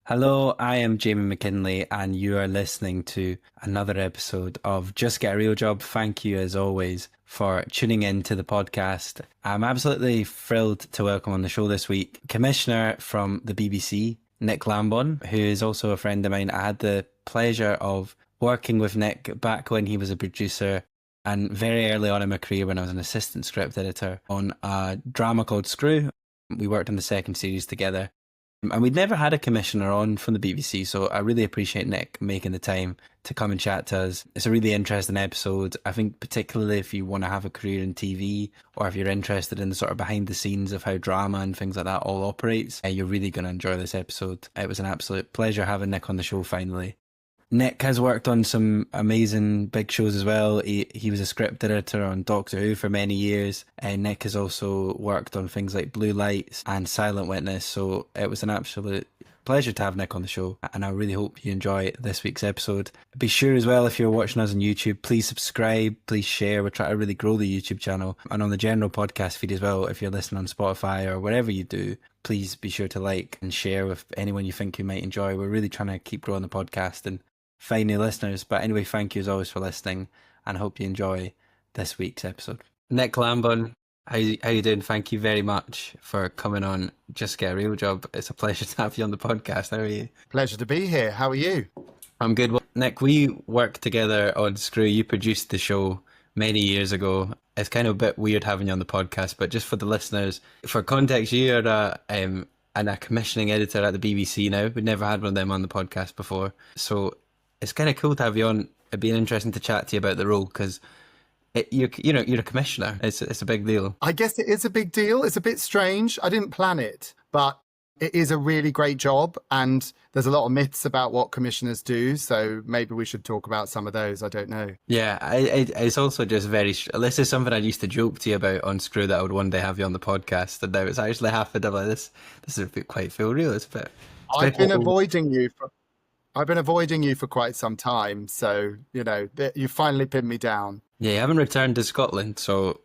Hello, I am Jamie McKinley, and you are listening to another episode of Just Get a Real Job. Thank you, as always, for tuning in to the podcast. I'm absolutely thrilled to welcome on the show this week Commissioner from the BBC, Nick Lambon, who is also a friend of mine. I had the pleasure of working with Nick back when he was a producer and very early on in my career when I was an assistant script editor on a drama called Screw. We worked on the second series together. And we'd never had a commissioner on from the BBC, so I really appreciate Nick making the time to come and chat to us. It's a really interesting episode. I think particularly if you want to have a career in TV, or if you're interested in the sort of behind the scenes of how drama and things like that all operates, you're really going to enjoy this episode. It was an absolute pleasure having Nick on the show finally. Nick has worked on some amazing big shows as well. He was a script editor on Doctor Who for many years. Nick has also worked on things like Blue Lights and Silent Witness. So it was an absolute pleasure to have Nick on the show. And I really hope you enjoy this week's episode. Be sure as well, if you're watching us on YouTube, please subscribe, please share. We're trying to really grow the YouTube channel. And on the general podcast feed as well, if you're listening on Spotify or wherever you do, please be sure to like and share with anyone you think you might enjoy. We're really trying to keep growing the podcast and find new listeners. But anyway, thank you as always for listening, and I hope you enjoy this week's episode. Nick Lambon, how you doing? Thank you very much for coming on Just Get a Real Job. It's a pleasure to have you on the podcast. How are you? Pleasure to be here. How are you? I'm good. Well, Nick, we worked together on Screw. You produced the show many years ago. It's kind of a bit weird having you on the podcast, but just for the listeners, for context, you're a commissioning editor at the BBC now. We'd never had one of them on the podcast before, so it's kind of cool to have you on. It'd be interesting to chat to you about the role because you're a commissioner. It's a big deal. I guess it is a big deal. It's a bit strange. I didn't plan it, but it is a really great job. And there's a lot of myths about what commissioners do. So maybe we should talk about some of those. I don't know. Yeah, it's also just very. This is something I used to joke to you about on Screw, that I would one day have you on the podcast, and now it's actually happened. I'm like, this is a bit quite feel real. I've been avoiding you for quite some time, so you finally pinned me down. Yeah, you haven't returned to Scotland, so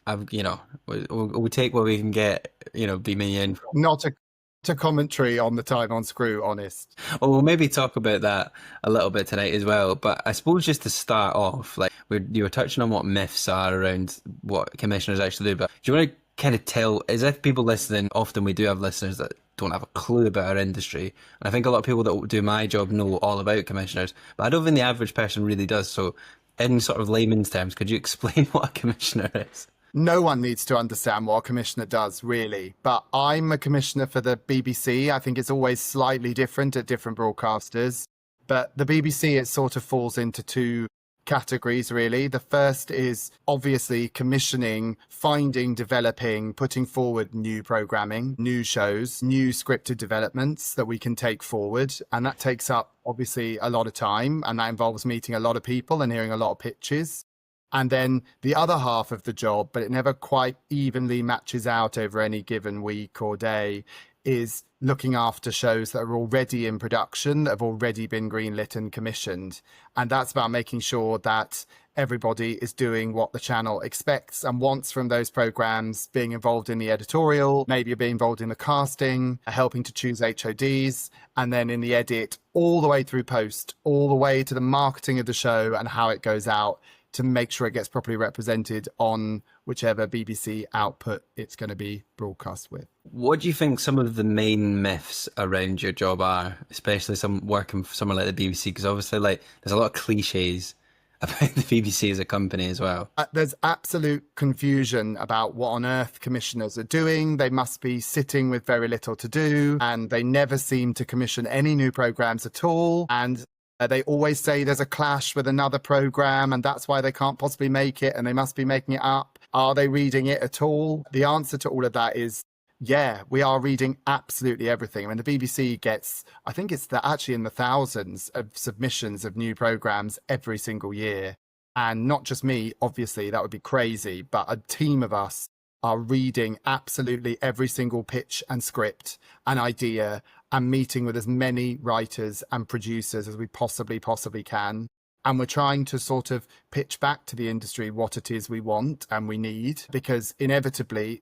we'll take what we can get. Be me in. Not a commentary on the time on Screw, honest. Oh, we'll maybe talk about that a little bit tonight as well. But I suppose just to start off, you were touching on what myths are around what commissioners actually do. But do you want to kind of tell, as if people listening, often we do have listeners that don't have a clue about our industry. And I think a lot of people that do my job know all about commissioners, but I don't think the average person really does. So in sort of layman's terms, could you explain what a commissioner is? No one needs to understand what a commissioner does, really. But I'm a commissioner for the BBC. I think it's always slightly different at different broadcasters. But the BBC, it sort of falls into two categories, really. The first is obviously commissioning, finding, developing, putting forward new programming, new shows, new scripted developments that we can take forward. And that takes up obviously a lot of time, and that involves meeting a lot of people and hearing a lot of pitches. And then the other half of the job, but it never quite evenly matches out over any given week or day, is looking after shows that are already in production, that have already been greenlit and commissioned. And that's about making sure that everybody is doing what the channel expects and wants from those programs, being involved in the editorial, maybe being involved in the casting, helping to choose HODs, and then in the edit, all the way through post, all the way to the marketing of the show and how it goes out, to make sure it gets properly represented on whichever BBC output it's going to be broadcast with. What do you think some of the main myths around your job are, especially working for somewhere like the BBC? Because obviously, there's a lot of cliches about the BBC as a company as well. There's absolute confusion about what on earth commissioners are doing. They must be sitting with very little to do, and they never seem to commission any new programs at all. And they always say there's a clash with another program and that's why they can't possibly make it and they must be making it up. Are they reading it at all? The answer to all of that is, yeah, we are reading absolutely everything. I mean, the BBC gets, I think it's actually in the thousands of submissions of new programs every single year. And not just me, obviously, that would be crazy, but a team of us are reading absolutely every single pitch and script and idea and meeting with as many writers and producers as we possibly can. And we're trying to sort of pitch back to the industry what it is we want and we need, because inevitably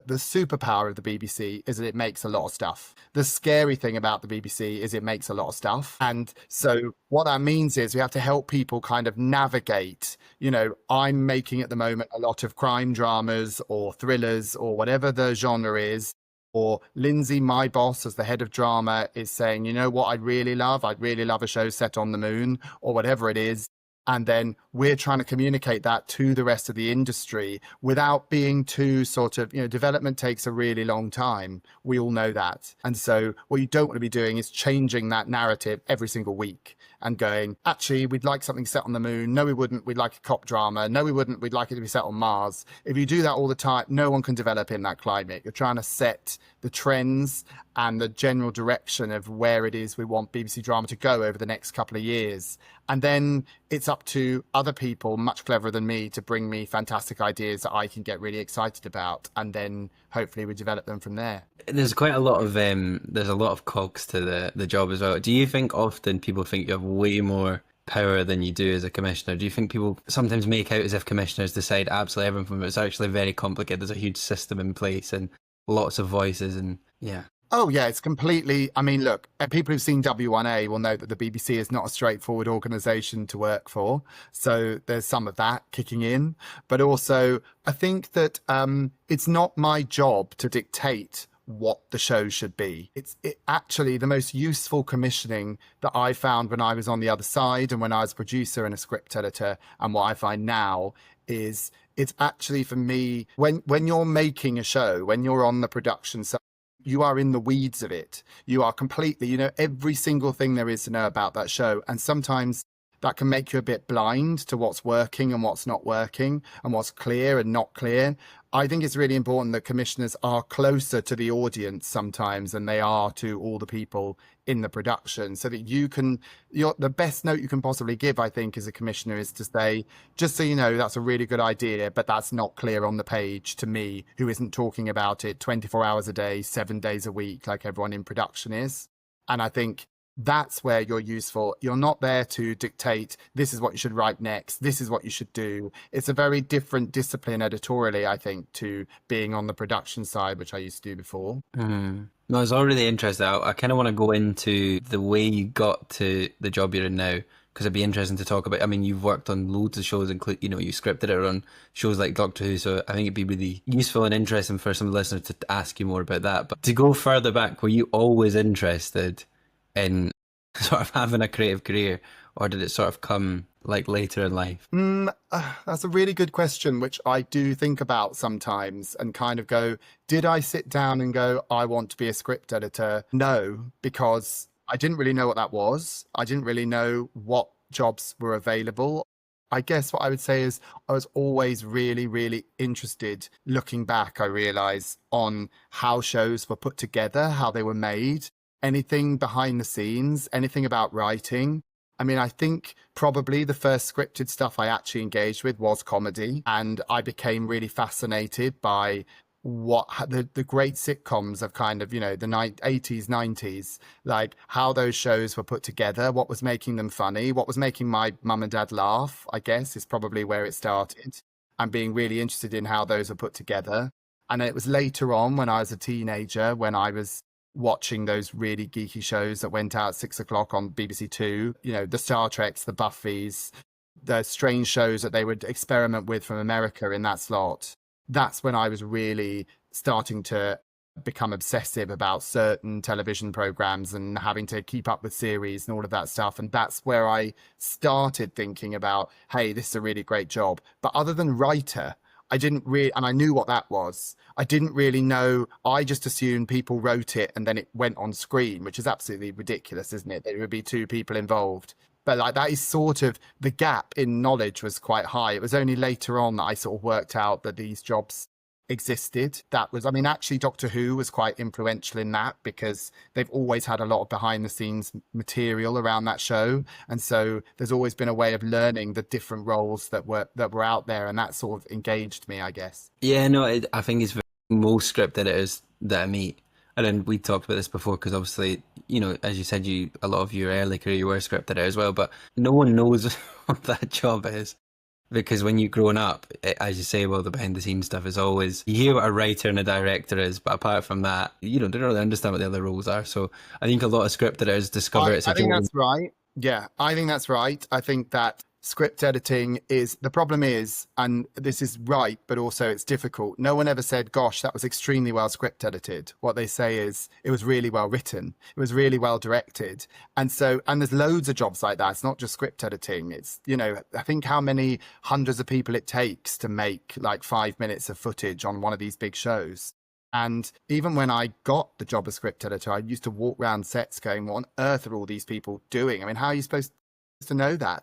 The superpower of the BBC is that it makes a lot of stuff. The scary thing about the BBC is it makes a lot of stuff. And so what that means is we have to help people kind of navigate. I'm making at the moment a lot of crime dramas or thrillers or whatever the genre is. Or Lindsay, my boss, as the head of drama, is saying, you know what I'd really love? I'd really love a show set on the moon or whatever it is. And then we're trying to communicate that to the rest of the industry without being too sort of, development takes a really long time. We all know that. And so what you don't want to be doing is changing that narrative every single week and going, actually, we'd like something set on the moon. No, we wouldn't. We'd like a cop drama. No, we wouldn't. We'd like it to be set on Mars. If you do that all the time, no one can develop in that climate. You're trying to set the trends and the general direction of where it is we want BBC drama to go over the next couple of years. And then it's up to other people much cleverer than me to bring me fantastic ideas that I can get really excited about. And then hopefully we develop them from there. There's quite a lot of there's a lot of cogs to the job as well. Do you think often people think you have way more power than you do as a commissioner? Do you think people sometimes make out as if commissioners decide absolutely everything, but it's actually very complicated? There's a huge system in place and lots of voices and yeah. Oh, yeah, it's completely. I mean, look, people who've seen W1A will know that the BBC is not a straightforward organisation to work for. So there's some of that kicking in. But also, I think that it's not my job to dictate what the show should be. It's actually the most useful commissioning that I found when I was on the other side and when I was a producer and a script editor. And what I find now is it's actually for me, when you're making a show, when you're on the production side, you are in the weeds of it. You are completely, every single thing there is to know about that show. And sometimes that can make you a bit blind to what's working and what's not working and what's clear and not clear. I think it's really important that commissioners are closer to the audience sometimes than they are to all the people in the production, so that the best note you can possibly give, I think, as a commissioner is to say, just so you know, that's a really good idea, but that's not clear on the page to me, who isn't talking about it 24 hours a day, 7 days a week, like everyone in production is. And I think that's where you're useful. You're not there to dictate, this is what you should write next, this is what you should do. It's a very different discipline editorially, I think, to being on the production side, which I used to do before. No, it's all really interesting. I kind of want to go into the way you got to the job you're in now, because it'd be interesting to talk about. I mean, you've worked on loads of shows, including, you scripted it on shows like Doctor Who, so I think it'd be really useful and interesting for some listeners to ask you more about that. But to go further back, were you always interested in sort of having a creative career, or did it sort of come like later in life? That's a really good question, which I do think about sometimes and kind of go, did I sit down and go, I want to be a script editor? No, because I didn't really know what that was. I didn't really know what jobs were available. I guess what I would say is I was always really, really interested, looking back, I realise, on how shows were put together, how they were made. Anything behind the scenes, anything about writing. I mean, I think probably the first scripted stuff I actually engaged with was comedy, and I became really fascinated by what the great sitcoms of kind of, the 80s, 90s, like how those shows were put together, what was making them funny, what was making my mum and dad laugh, I guess, is probably where it started, and being really interested in how those are put together. And it was later on when I was a teenager, when I was watching those really geeky shows that went out at 6 o'clock on BBC Two, the Star Treks, the Buffys, the strange shows that they would experiment with from America in that slot. That's when I was really starting to become obsessive about certain television programs and having to keep up with series and all of that stuff. And that's where I started thinking about, hey, this is a really great job. But other than writer, I didn't really, and I knew what that was. I didn't really know. I just assumed people wrote it and then it went on screen, which is absolutely ridiculous, isn't it? There would be two people involved. But like that is sort of, the gap in knowledge was quite high. It was only later on that I sort of worked out that these jobs existed. That was, I mean, actually Doctor Who was quite influential in that, because they've always had a lot of behind the scenes material around that show, and so there's always been a way of learning the different roles that were out there, and that sort of engaged me, I guess. Yeah, no, I think it's most script editors that I meet, and then we talked about this before, because obviously, as you said, a lot of your early career you were a script editor as well, but no one knows what that job is. Because when you're growing up, as you say, well, the behind the scenes stuff is always, you hear what a writer and a director is, but apart from that, you know, they don't really understand what the other roles are. So I think a lot of script editors discover it's a I think job. that's right. Yeah, I think that's right. I think that script editing is the problem is, and this is right, but also it's difficult. No one ever said, gosh, that was extremely well script edited. What they say is it was really well written. It was really well directed. And so, and there's loads of jobs like that. It's not just script editing. It's, you know, I think how many hundreds of people it takes to make like 5 minutes of footage on one of these big shows. And even when I got the job as script editor, I used to walk around sets going, what on earth are all these people doing? I mean, how are you supposed to know that?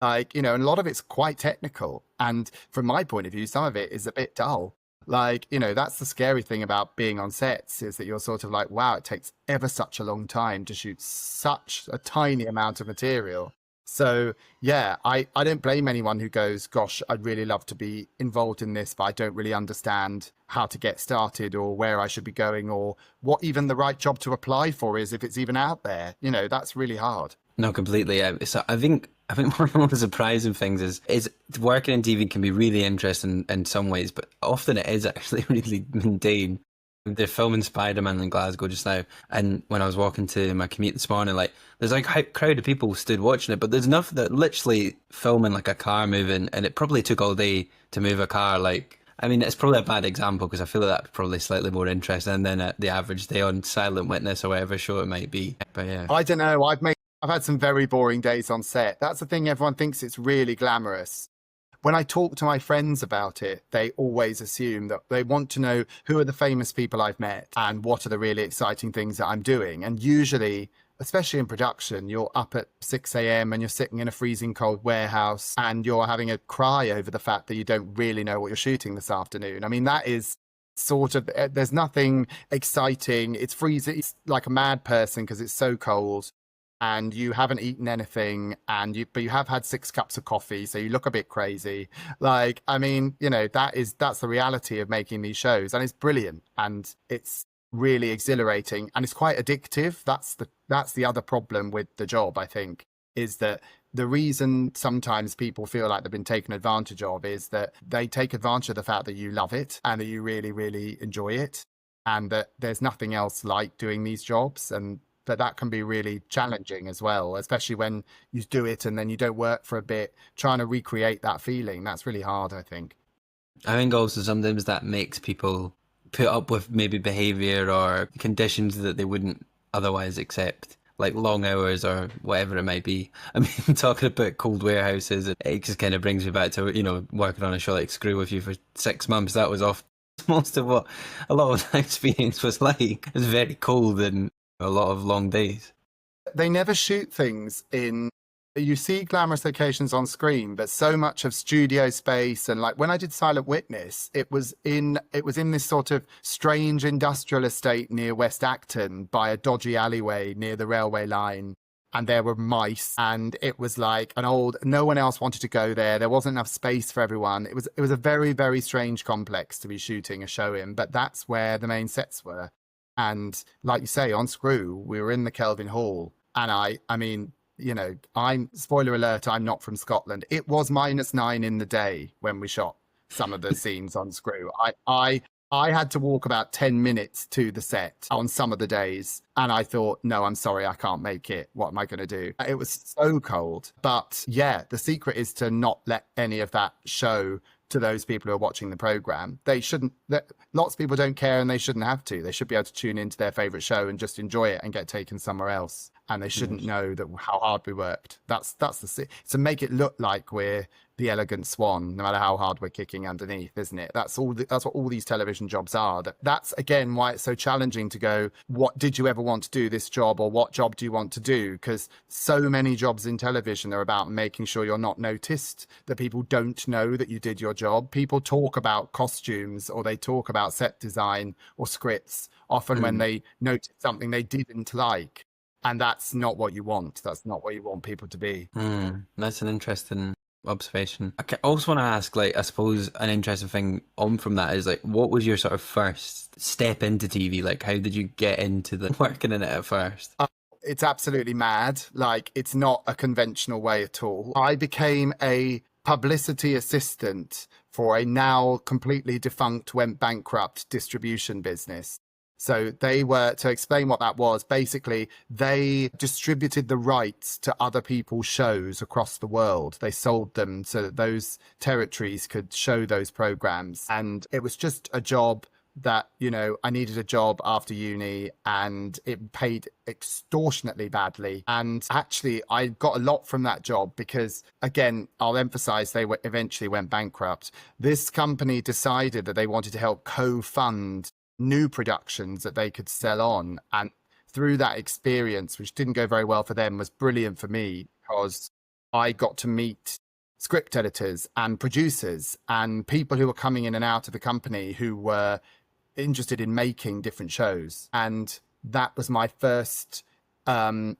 Like, you know, and a lot of it's quite technical. And from my point of view, some of it is a bit dull. Like, you know, that's the scary thing about being on sets is that you're sort of like, wow, it takes ever such a long time to shoot such a tiny amount of material. So, yeah, I don't blame anyone who goes, gosh, I'd really love to be involved in this, but I don't really understand how to get started or where I should be going or what even the right job to apply for is if it's even out there. You know, that's really hard. No, completely. So I think one of the most surprising things is working in TV can be really interesting in some ways, but often it is actually really mundane. They're filming Spider-Man in Glasgow just now, and when I was walking to my commute this morning, like there's like a crowd of people stood watching it, but there's enough that literally filming like a car moving, and it probably took all day to move a car. Like, I mean, it's probably a bad example because I feel like that's probably slightly more interesting than the average day on Silent Witness or whatever show it might be. But yeah, I don't know. I've had some very boring days on set. That's the thing. Everyone thinks it's really glamorous. When I talk to my friends about it, they always assume that they want to know who are the famous people I've met and what are the really exciting things that I'm doing. And usually, especially in production, you're up at 6 a.m. and you're sitting in a freezing cold warehouse and you're having a cry over the fact that you don't really know what you're shooting this afternoon. I mean, that is sort of, there's nothing exciting. It's freezing. It's like a mad person because it's so cold. And you haven't eaten anything, but you have had 6 cups of coffee, so you look a bit crazy. Like, I mean, you know, that's the reality of making these shows, and it's brilliant, and it's really exhilarating, and it's quite addictive. That's the other problem with the job, I think, is that the reason sometimes people feel like they've been taken advantage of is that they take advantage of the fact that you love it and that you really, really enjoy it, and that there's nothing else like doing these jobs, and that can be really challenging as well, especially when you do it and then you don't work for a bit, trying to recreate that feeling. That's really hard, I think. I think also sometimes that makes people put up with maybe behavior or conditions that they wouldn't otherwise accept, like long hours or whatever it might be. I mean, talking about cold warehouses, it just kind of brings me back to, you know, working on a show like Screw with you for 6 months. That was off most of what a lot of that experience was like. It was very cold and a lot of long days. They never shoot things in, you see glamorous locations on screen, but so much of studio space, and like when I did Silent Witness, it was in this sort of strange industrial estate near West Acton by a dodgy alleyway near the railway line. And there were mice, and it was like no one else wanted to go there. There wasn't enough space for everyone. It was a very, very strange complex to be shooting a show in, but that's where the main sets were. And like you say, on Screw, we were in the Kelvin Hall. And I mean, you know, spoiler alert, I'm not from Scotland. It was -9 in the day when we shot some of the scenes on Screw. I had to walk about 10 minutes to the set on some of the days. And I thought, no, I'm sorry, I can't make it. What am I going to do? It was so cold. But yeah, the secret is to not let any of that show to those people who are watching the program. Lots of people don't care and they shouldn't have to. They should be able to tune into their favorite show and just enjoy it and get taken somewhere else. And they shouldn't know how hard we worked. That's to make it look like we're the elegant swan, no matter how hard we're kicking underneath, isn't it? That's what all these television jobs are. That's again why it's so challenging to go, what did you ever want to do this job, or what job do you want to do? Because so many jobs in television are about making sure you're not noticed, that people don't know that you did your job. People talk about costumes or they talk about set design or scripts often when they notice something they didn't like. And that's not what you want. That's not what you want people to be. That's an interesting observation. I also want to ask, like, I suppose an interesting thing on from that is, like, what was your sort of first step into TV? Like, how did you get into the working in it at first? It's absolutely mad. Like, it's not a conventional way at all. I became a publicity assistant for a now completely defunct, went bankrupt distribution business. So they were, to explain what that was, basically they distributed the rights to other people's shows across the world. They sold them so that those territories could show those programs. And it was just a job that, I needed a job after uni, and it paid extortionately badly. And actually, I got a lot from that job because, again, I'll emphasize they eventually went bankrupt. This company decided that they wanted to help co-fund new productions that they could sell on. And through that experience, which didn't go very well for them, was brilliant for me because I got to meet script editors and producers and people who were coming in and out of the company who were interested in making different shows. And that was my first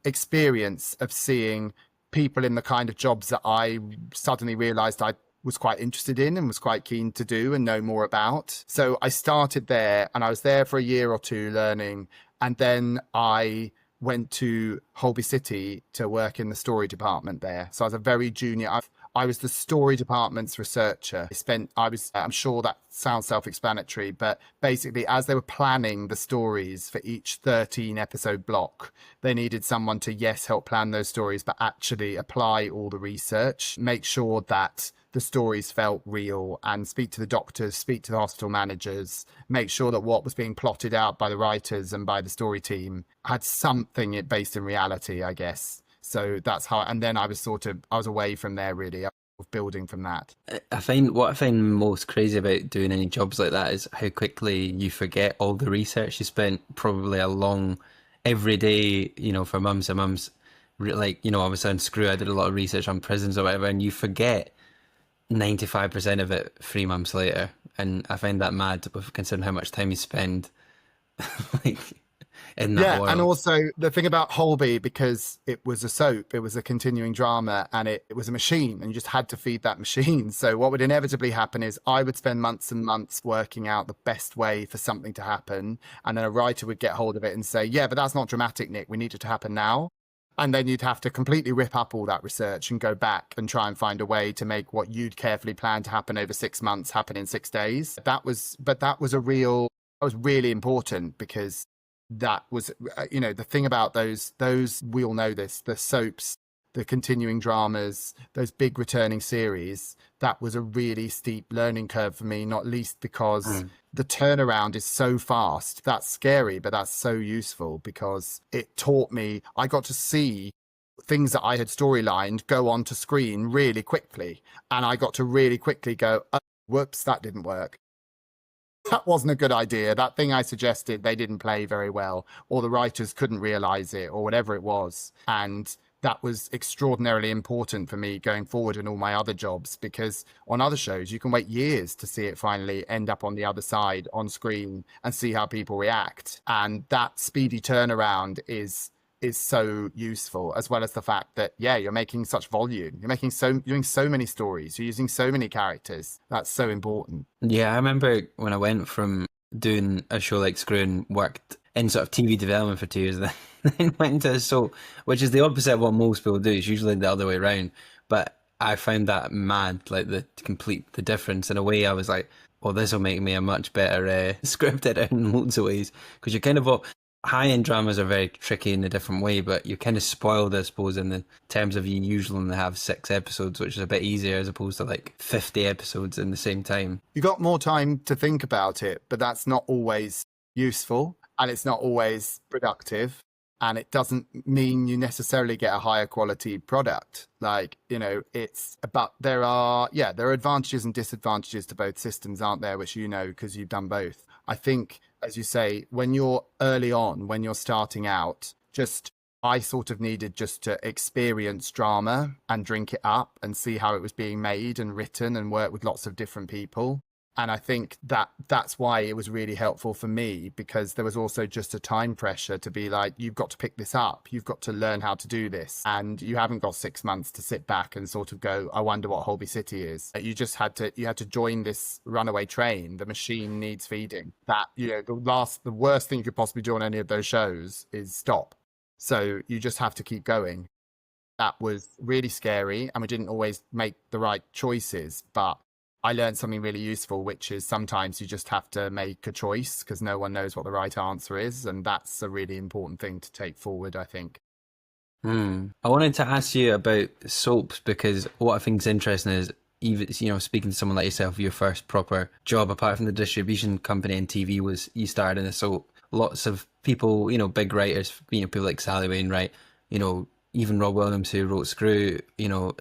experience of seeing people in the kind of jobs that I suddenly realized I was quite interested in and was quite keen to do and know more about. So I started there, and I was there for a year or two learning. And then I went to Holby City to work in the story department there. So I was a very junior. I was the story department's researcher. I'm sure that sounds self-explanatory, but basically as they were planning the stories for each 13 episode block, they needed someone to, yes, help plan those stories, but actually apply all the research, make sure that the stories felt real, and speak to the doctors, speak to the hospital managers, make sure that what was being plotted out by the writers and by the story team had something based in reality, I guess. So that's how, and then I was away from there really, building from that. I find most crazy about doing any jobs like that is how quickly you forget all the research you spent probably every day, for months and months. Like, obviously on Screw, I did a lot of research on prisons or whatever, and you forget 95% of it 3 months later. And I find that mad considering how much time you spend like in that world. And also the thing about Holby, because it was a soap, it was a continuing drama, and it was a machine, and you just had to feed that machine. So what would inevitably happen is I would spend months and months working out the best way for something to happen, and then a writer would get hold of it and say, yeah, but that's not dramatic, Nick, we need it to happen now. And then you'd have to completely rip up all that research and go back and try and find a way to make what you'd carefully planned to happen over 6 months happen in 6 days. That was really important, because that was, the thing about those, we all know this, the soaps, the continuing dramas, those big returning series, that was a really steep learning curve for me, not least because the turnaround is so fast. That's scary, but that's so useful because it taught me, I got to see things that I had storylined go onto screen really quickly. And I got to really quickly go, oh, whoops, that didn't work. That wasn't a good idea. That thing I suggested, they didn't play very well, or the writers couldn't realize it, or whatever it was. And that was extraordinarily important for me going forward in all my other jobs, because on other shows, you can wait years to see it finally end up on the other side on screen and see how people react. And that speedy turnaround is so useful, as well as the fact that, yeah, you're making such volume. You're doing so many stories. You're using so many characters. That's so important. Yeah, I remember when I went from doing a show like Screw and worked in sort of TV development for 2 years, then went into a soap, which is the opposite of what most people do. It's usually the other way around. But I found that mad, like the difference. In a way, I was like, well, this will make me a much better script editor in loads of ways, because you're kind of high-end dramas are very tricky in a different way, but you're kind of spoiled, I suppose, in the terms of you usually only have 6 episodes, which is a bit easier as opposed to like 50 episodes in the same time. You got more time to think about it, but that's not always useful, and it's not always productive, and it doesn't mean you necessarily get a higher quality product. Like, but there are advantages and disadvantages to both systems, aren't there, which because you've done both. I think, as you say, when you're early on, when you're starting out, I sort of needed just to experience drama and drink it up and see how it was being made and written and work with lots of different people. And I think that's why it was really helpful for me, because there was also just a time pressure to be like, you've got to pick this up. You've got to learn how to do this. And you haven't got 6 months to sit back and sort of go, I wonder what Holby City is. You just had to join this runaway train. The machine needs feeding. That, the worst thing you could possibly do on any of those shows is stop. So you just have to keep going. that was really scary, and we didn't always make the right choices. But I learned something really useful, which is sometimes you just have to make a choice because no one knows what the right answer is. And that's a really important thing to take forward, I think. I wanted to ask you about soaps because what I think is interesting is even, speaking to someone like yourself, your first proper job apart from the distribution company and TV was you started in a soap. Lots of people, big writers, people like Sally Wainwright, even Rob Williams who wrote Screw,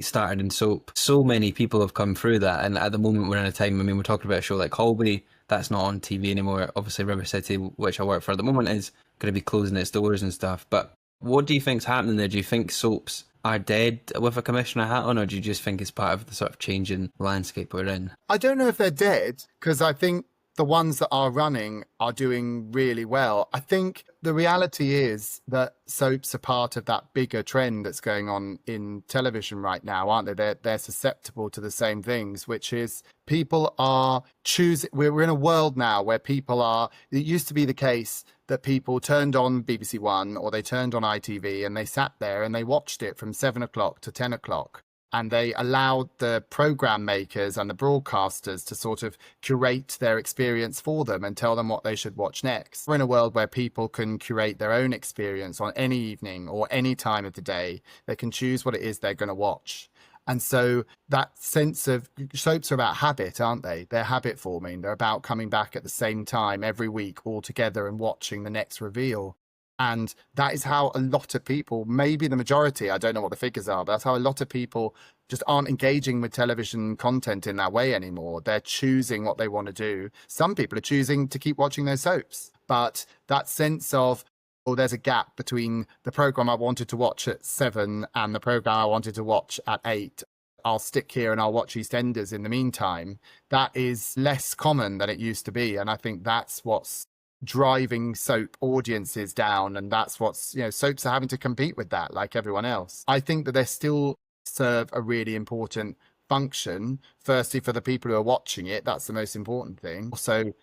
started in soap. So many people have come through that, and at the moment we're in a time, we're talking about a show like Holby, that's not on TV anymore. Obviously River City, which I work for at the moment, is going to be closing its doors and stuff, but what do you think's happening there? Do you think soaps are dead with a commissioner hat on, or do you just think it's part of the sort of changing landscape we're in? I don't know if they're dead, because I think the ones that are running are doing really well. I think the reality is that soaps are part of that bigger trend that's going on in television right now, aren't they? They're susceptible to the same things, which is people are choosing. We're in a world now where people are, it used to be the case that people turned on BBC One or they turned on ITV and they sat there and they watched it from 7 o'clock to 10 o'clock. And they allowed the program makers and the broadcasters to sort of curate their experience for them and tell them what they should watch next. We're in a world where people can curate their own experience on any evening or any time of the day. They can choose what it is they're going to watch. And so that sense of soaps are about habit, aren't they? They're habit forming. They're about coming back at the same time every week all together and watching the next reveal. And that is how a lot of people, maybe the majority, I don't know what the figures are, but that's how a lot of people just aren't engaging with television content in that way anymore. They're choosing what they want to do. Some people are choosing to keep watching those soaps. But that sense of, oh, there's a gap between the program I wanted to watch at 7 and the program I wanted to watch at 8. I'll stick here and I'll watch EastEnders in the meantime. That is less common than it used to be. And I think that's what's driving soap audiences down, and that's what's, soaps are having to compete with that like everyone else. I think that they still serve a really important function, firstly for the people who are watching it, that's the most important thing. So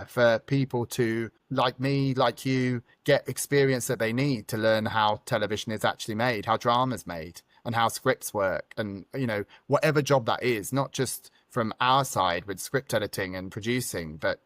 for people to, like me, like you, get experience that they need to learn how television is actually made, how drama's made, and how scripts work, and whatever job that is, not just from our side with script editing and producing, but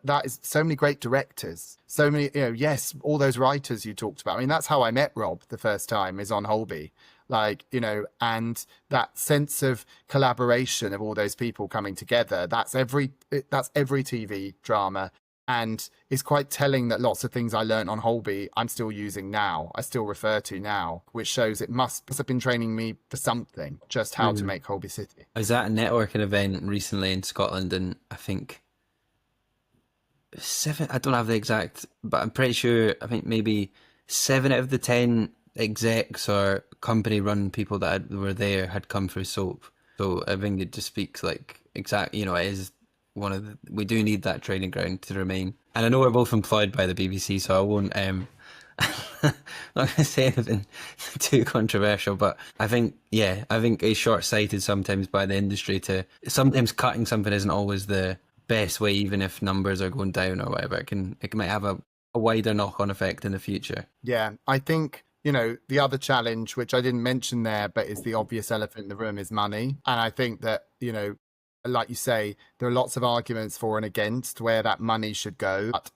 that is so many great directors, so many, yes, all those writers you talked about. I mean, that's how I met Rob the first time, is on Holby. And that sense of collaboration of all those people coming together, that's every TV drama. And it's quite telling that lots of things I learned on Holby, I'm still using now, I still refer to now, which shows it must have been training me for something, just how to make Holby City. I was at a networking event recently in Scotland, and I think 7, I don't have the exact, but I'm pretty sure, I think maybe 7 out of the 10 execs or company run people that were there had come through soap. So I think it just speaks like exactly, it is one of the, we do need that training ground to remain. And I know we're both employed by the BBC, so I won't, I'm not going to say anything too controversial, but I think it's short-sighted sometimes by the industry sometimes cutting something isn't always the best way, even if numbers are going down or whatever. It might have a wider knock-on effect in the future. Yeah, I think, the other challenge, which I didn't mention there, but is the obvious elephant in the room, is money. And I think that, like you say, there are lots of arguments for and against where that money should go. But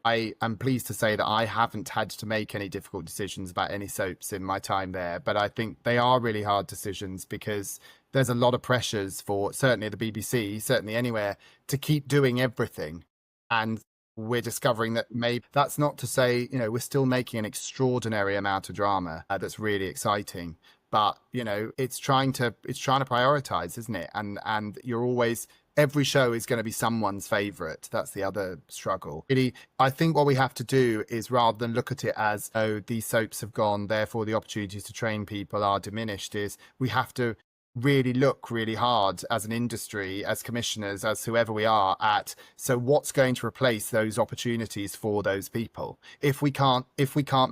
I am pleased to say that I haven't had to make any difficult decisions about any soaps in my time there. But I think they are really hard decisions because there's a lot of pressures for certainly the BBC, certainly anywhere, to keep doing everything. And we're discovering that maybe that's not to say, we're still making an extraordinary amount of drama that's really exciting. But, it's trying to prioritize, isn't it? And you're always, every show is going to be someone's favorite. That's the other struggle. Really, I think what we have to do is, rather than look at it as, oh, these soaps have gone, therefore the opportunities to train people are diminished, is we have to really look really hard as an industry, as commissioners, as whoever we are, at, so what's going to replace those opportunities for those people? If we can't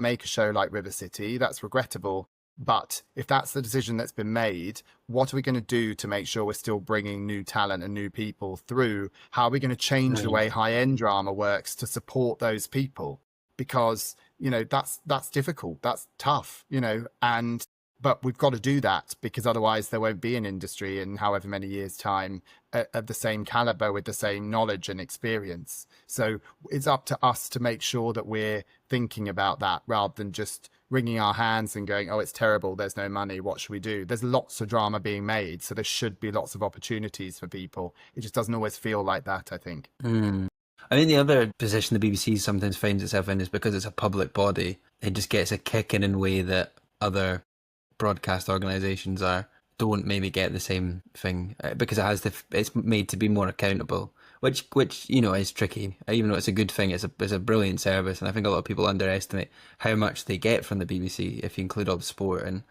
make a show like River City, that's regrettable. But if that's the decision that's been made, what are we going to do to make sure we're still bringing new talent and new people through? How are we going to change the way high-end drama works to support those people? Because, that's difficult. That's tough, and But we've got to do that because otherwise there won't be an industry in however many years' time at the same caliber with the same knowledge and experience. So it's up to us to make sure that we're thinking about that rather than just wringing our hands and going, oh, it's terrible, there's no money, what should we do? There's lots of drama being made, so there should be lots of opportunities for people. It just doesn't always feel like that, I think. I think the other position the BBC sometimes finds itself in is because it's a public body, it just gets a kick in a way that other broadcast organisations don't maybe get the same thing because it's made to be more accountable, which is tricky. Even though it's a good thing, it's a brilliant service, and I think a lot of people underestimate how much they get from the BBC if you include all the sport and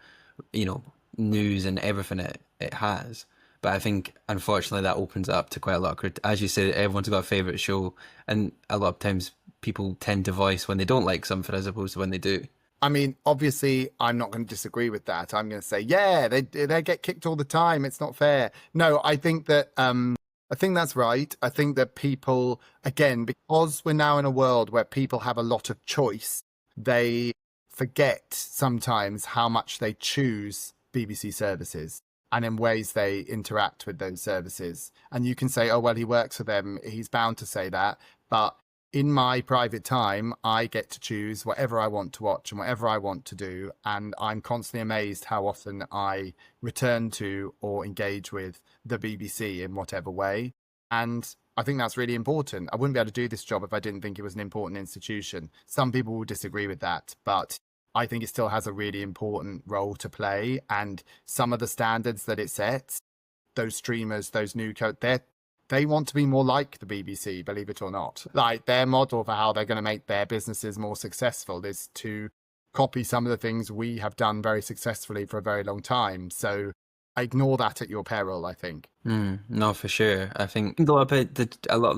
news and everything it has. But I think, unfortunately, that opens it up to quite a lot of as you said, everyone's got a favourite show, and a lot of times people tend to voice when they don't like something as opposed to when they do. I mean, obviously, I'm not going to disagree with that. I'm going to say, yeah, they get kicked all the time. It's not fair. No, I think that I think that's right. I think that people, again, because we're now in a world where people have a lot of choice, they forget sometimes how much they choose BBC services and in ways they interact with those services. And you can say, oh, well, he works for them, he's bound to say that. But in my private time, I get to choose whatever I want to watch and whatever I want to do. And I'm constantly amazed how often I return to or engage with the BBC in whatever way. And I think that's really important. I wouldn't be able to do this job if I didn't think it was an important institution. Some people will disagree with that, but I think it still has a really important role to play. And some of the standards that it sets, those streamers, those new they want to be more like the BBC, believe it or not. Like, their model for how they're going to make their businesses more successful is to copy some of the things we have done very successfully for a very long time. So ignore that at your peril, I think. No, for sure. I think a lot of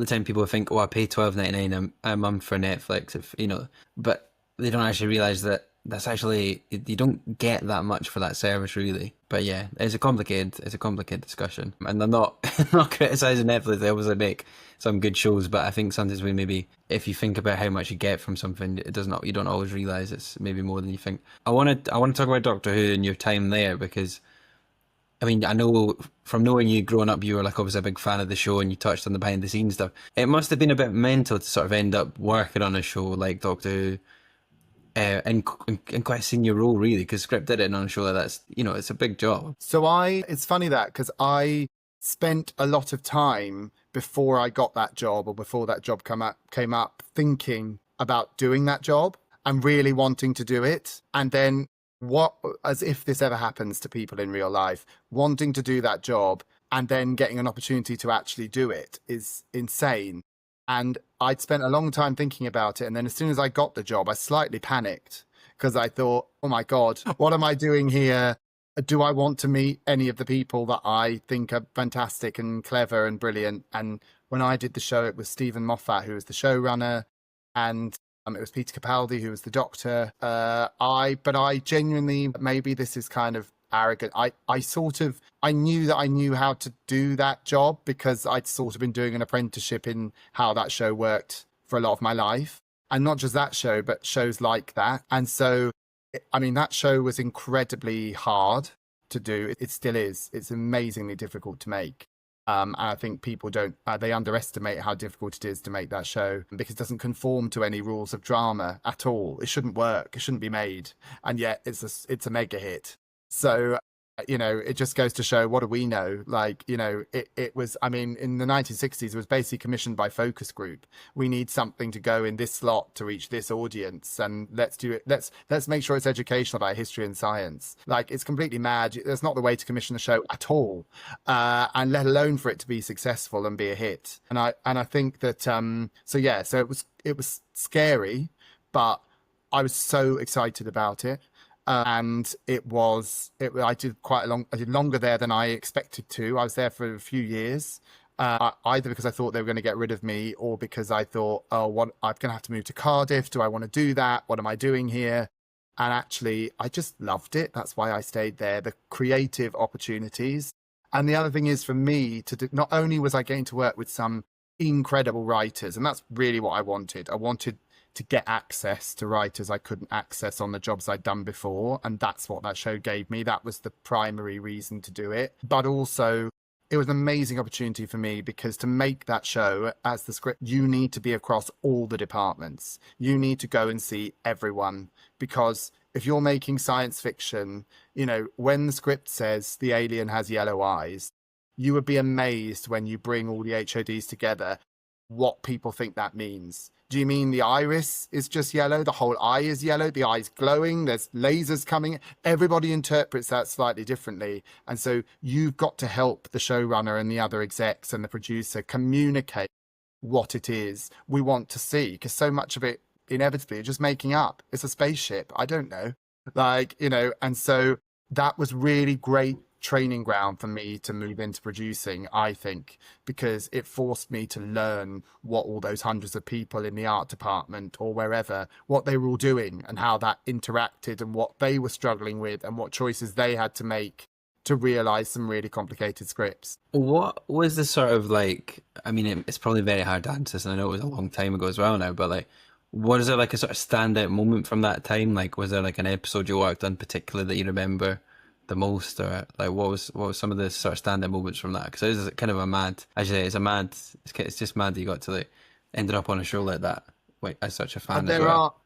the time people think, oh, I pay $12.99 a month for Netflix, but they don't actually realise that that's actually, you don't get that much for that service, really. But yeah, it's a complicated discussion, and I'm not criticising Netflix. They obviously make some good shows, but I think sometimes if you think about how much you get from something, you don't always realise it's maybe more than you think. I want to talk about Doctor Who and your time there, because I mean, I know from knowing you growing up, you were obviously a big fan of the show, and you touched on the behind the scenes stuff. It must have been a bit mental to sort of end up working on a show like Doctor Who. In quite a senior role, really, because scripted it on a show like that's, it's a big job. So it's funny that, because I spent a lot of time before I got that job, or before that job came up, thinking about doing that job and really wanting to do it. And then as if this ever happens to people in real life, wanting to do that job and then getting an opportunity to actually do it is insane. And I'd spent a long time thinking about it. And then as soon as I got the job, I slightly panicked because I thought, oh my God, what am I doing here? Do I want to meet any of the people that I think are fantastic and clever and brilliant? And when I did the show, it was Stephen Moffat, who was the showrunner, and it was Peter Capaldi, who was the Doctor. But I genuinely, maybe this is kind of arrogant. I knew that I knew how to do that job because I'd sort of been doing an apprenticeship in how that show worked for a lot of my life. And not just that show, but shows like that. And so, I mean, that show was incredibly hard to do. It still is. It's amazingly difficult to make. And I think people they underestimate how difficult it is to make that show because it doesn't conform to any rules of drama at all. It shouldn't work. It shouldn't be made. And yet it's a mega hit. So, it just goes to show, what do we know? It was, I mean, in the 1960s, it was basically commissioned by Focus Group. We need something to go in this slot to reach this audience, and let's do it. Let's make sure it's educational about history and science. It's completely mad. That's not the way to commission a show at all, and let alone for it to be successful and be a hit. And I think that so it was scary, but I was so excited about it. And I did longer there than I expected to. I was there for a few years, either because I thought they were going to get rid of me or because I thought, I'm going to have to move to Cardiff. Do I want to do that? What am I doing here? And actually, I just loved it. That's why I stayed there, the creative opportunities. And the other thing is for me not only was I getting to work with some incredible writers, and that's really what I wanted. I wanted to get access to writers I couldn't access on the jobs I'd done before. And that's what that show gave me. That was the primary reason to do it. But also, it was an amazing opportunity for me because to make that show as the script, you need to be across all the departments. You need to go and see everyone, because if you're making science fiction, you know, when the script says the alien has yellow eyes, you would be amazed when you bring all the HODs together what people think that means. Do you mean the iris is just yellow? The whole eye is yellow? The eye's glowing? There's lasers coming? Everybody interprets that slightly differently. And so you've got to help the showrunner and the other execs and the producer communicate what it is we want to see, because so much of it inevitably are just making up. It's a spaceship. I don't know. Like, you know, and so that was really great training ground for me to move into producing, I think, because it forced me to learn what all those hundreds of people in the art department or wherever, what they were all doing and how that interacted and what they were struggling with and what choices they had to make to realize some really complicated scripts. What was the sort of like, I mean, it's probably very hard to answer this, and I know it was a long time ago as well now, but like, was there like a sort of standout moment from that time? Like, was there like an episode you worked on particularly that you remember the most, or like what was some of the sort of standout moments from that? Because it is kind of a mad, as you say, it's just mad that you got to like ended up on a show like that. Wait, as such a fan.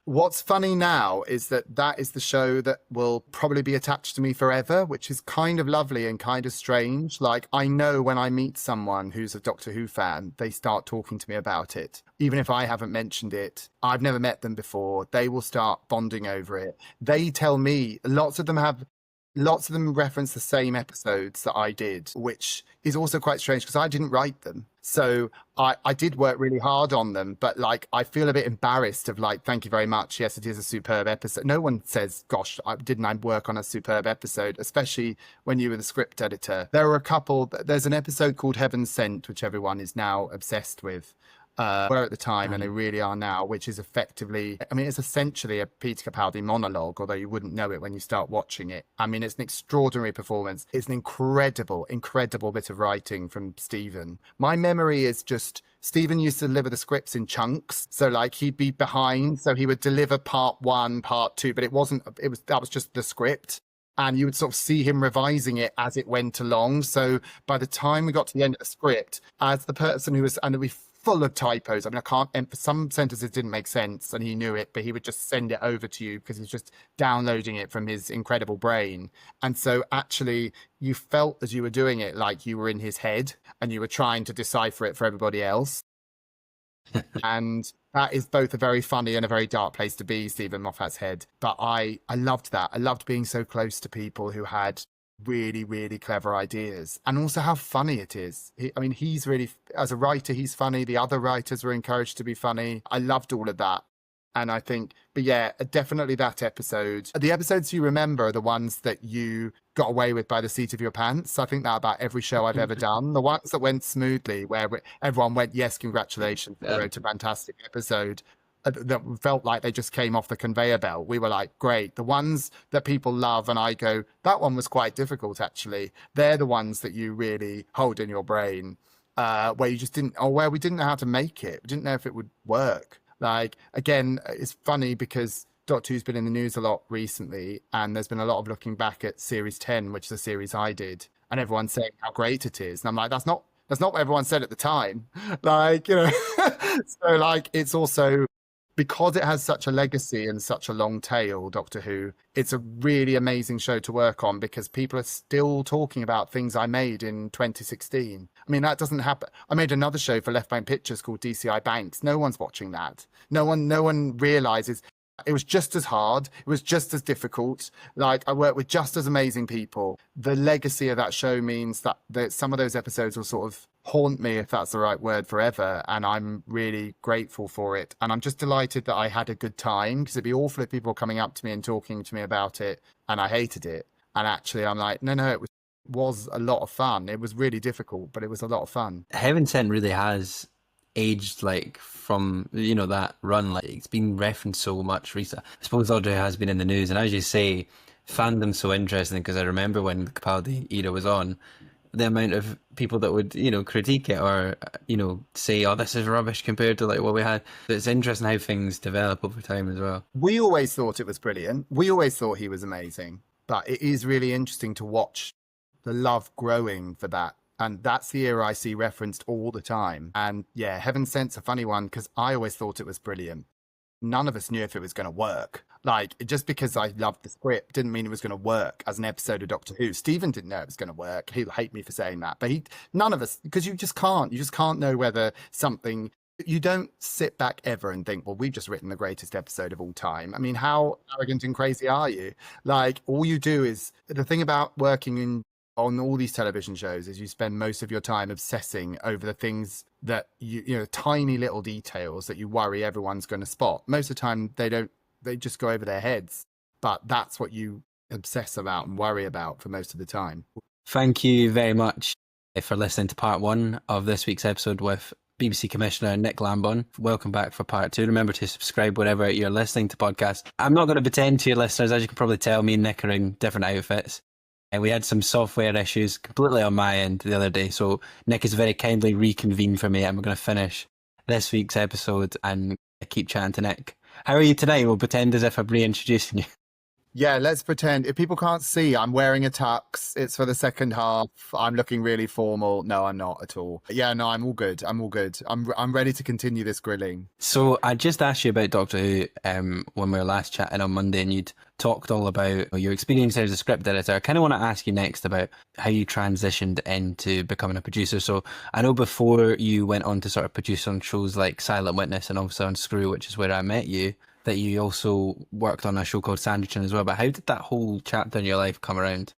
What's funny now is that is the show that will probably be attached to me forever, which is kind of lovely and kind of strange. Like, I know when I meet someone who's a Doctor Who fan, they start talking to me about it. Even if I haven't mentioned it, I've never met them before, they will start bonding over it. They tell me, lots of them reference the same episodes that I did, which is also quite strange because I didn't write them. So I did work really hard on them, but like, I feel a bit embarrassed of like, thank you very much. Yes, it is a superb episode. No one says, gosh, didn't I work on a superb episode, especially when you were the script editor. There were a couple, there's an episode called Heaven Sent, which everyone is now obsessed with. Were at the time, and they really are now, which is effectively, I mean, it's essentially a Peter Capaldi monologue, although you wouldn't know it when you start watching it. I mean, it's an extraordinary performance. It's an incredible bit of writing from Stephen. My memory is just, Stephen used to deliver the scripts in chunks. So like, he'd be behind, so he would deliver part 1, part 2, but that was just the script. And you would sort of see him revising it as it went along. So by the time we got to the end of the script, as the person who was, and we full of typos. I mean, some sentences didn't make sense and he knew it, but he would just send it over to you because he's just downloading it from his incredible brain. And so actually you felt as you were doing it, like you were in his head and you were trying to decipher it for everybody else. And that is both a very funny and a very dark place to be, Stephen Moffat's head. But I loved that. I loved being so close to people who had really clever ideas, and also how funny it is. He's really, as a writer, he's funny. The other writers were encouraged to be funny. I loved all of that. And I think, but yeah, definitely that episode. The episodes you remember are the ones that you got away with by the seat of your pants. I think that about every show I've ever done. The ones that went smoothly, where everyone went, yes, congratulations, you wrote a fantastic episode, that felt like they just came off the conveyor belt. We were like, great. The ones that people love and I go, that one was quite difficult, actually. They're the ones that you really hold in your brain, where you just didn't, or where we didn't know how to make it. We didn't know if it would work. Like, again, it's funny because Doctor Who's been in the news a lot recently, and there's been a lot of looking back at Series 10, which is a series I did, and everyone's saying how great it is. And I'm like, that's not what everyone said at the time. Like, you know, so like, it's also, because it has such a legacy and such a long tail, Doctor Who, it's a really amazing show to work on because people are still talking about things I made in 2016. I mean, that doesn't happen. I made another show for Left Bank Pictures called DCI Banks. No one's watching that. No one realizes it was just as hard. It was just as difficult. Like, I worked with just as amazing people. The legacy of that show means that some of those episodes will sort of haunt me, if that's the right word, forever. And I'm really grateful for it. And I'm just delighted that I had a good time, because it'd be awful if people were coming up to me and talking to me about it and I hated it. And actually, I'm like, no, it was a lot of fun. It was really difficult, but it was a lot of fun. Heaven Sent really has aged, like, from, you know, that run. Like, it's been referenced so much recently. I suppose Audrey has been in the news, and as you say, fandom's so interesting because I remember when the Capaldi era was on, the amount of people that would, critique it or, say, oh, this is rubbish compared to like what we had. It's interesting how things develop over time as well. We always thought it was brilliant. We always thought he was amazing. But it is really interesting to watch the love growing for that. And that's the era I see referenced all the time. And yeah, Heaven Sent's a funny one because I always thought it was brilliant. None of us knew if it was going to work. Like, just because I loved the script didn't mean it was going to work as an episode of Doctor Who. Stephen didn't know it was going to work. He'll hate me for saying that. But none of us, because you just can't know whether something, you don't sit back ever and think, well, we've just written the greatest episode of all time. I mean, how arrogant and crazy are you? Like, all you do is, the thing about working on all these television shows is you spend most of your time obsessing over the things that tiny little details that you worry everyone's going to spot. Most of the time they just go over their heads, but that's what you obsess about and worry about for most of the time. Thank you very much for listening to part 1 of this week's episode with BBC Commissioner Nick Lambon. Welcome back for part 2. Remember to subscribe wherever you're listening to podcasts. I'm not going to pretend to your listeners, as you can probably tell, me and Nick are in different outfits. And we had some software issues completely on my end the other day. So Nick has very kindly reconvened for me, and we're going to finish this week's episode and keep chatting to Nick. How are you tonight? We'll pretend as if I'm reintroducing you. Yeah, let's pretend. If people can't see, I'm wearing a tux. It's for the second half. I'm looking really formal. No, I'm not at all. Yeah, no, I'm all good. I'm ready to continue this grilling. So I just asked you about Doctor Who when we were last chatting on Monday, and you'd talked all about your experience as a script editor. I kind of want to ask you next about how you transitioned into becoming a producer. So I know before you went on to sort of produce on shows like Silent Witness and also on Screw, which is where I met you, that you also worked on a show called Sandwiching as well. But how did that whole chapter in your life come around?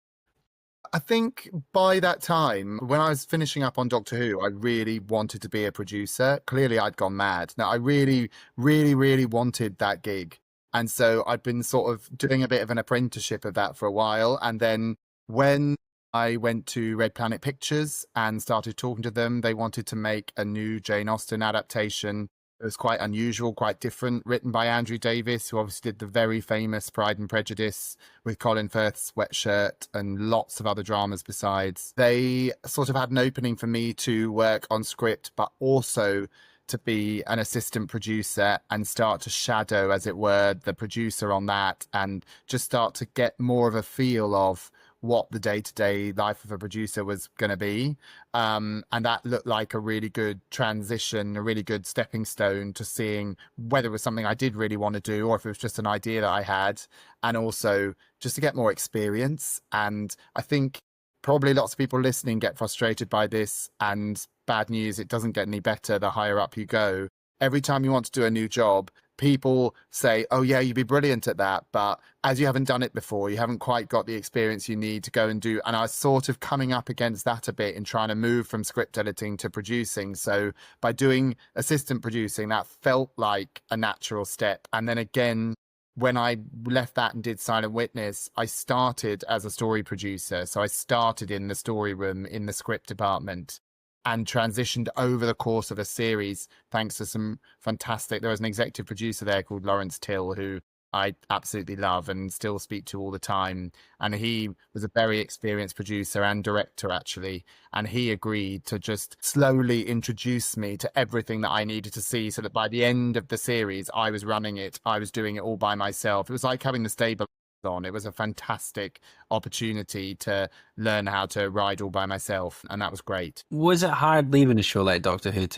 I think by that time, when I was finishing up on Doctor Who, I really wanted to be a producer. Clearly, I'd gone mad. Now, I really, really, really wanted that gig. And so I'd been sort of doing a bit of an apprenticeship of that for a while. And then when I went to Red Planet Pictures and started talking to them, they wanted to make a new Jane Austen adaptation. It was quite unusual, quite different, written by Andrew Davis, who obviously did the very famous Pride and Prejudice with Colin Firth's Sweatshirt and lots of other dramas besides. They sort of had an opening for me to work on script, but also to be an assistant producer and start to shadow, as it were, the producer on that and just start to get more of a feel of what the day-to-day life of a producer was going to be. And that looked like a really good transition, a really good stepping stone to seeing whether it was something I did really want to do or if it was just an idea that I had, and also just to get more experience. And I think probably lots of people listening get frustrated by this, and bad news, it doesn't get any better the higher up you go. Every time you want to do a new job, people say, oh yeah, you'd be brilliant at that, but as you haven't done it before, you haven't quite got the experience you need to go and do. And I was sort of coming up against that a bit in trying to move from script editing to producing. So by doing assistant producing, that felt like a natural step. And then again, when I left that and did Silent Witness, I started as a story producer. So I started in the story room in the script department and transitioned over the course of a series, thanks to some fantastic, there was an executive producer there called Lawrence Till, who I absolutely love and still speak to all the time. And he was a very experienced producer and director, actually. And he agreed to just slowly introduce me to everything that I needed to see, so that by the end of the series, I was running it. I was doing it all by myself. It was like having the stable on. It was a fantastic opportunity to learn how to ride all by myself, and that was great. Was it hard leaving a show like Doctor Who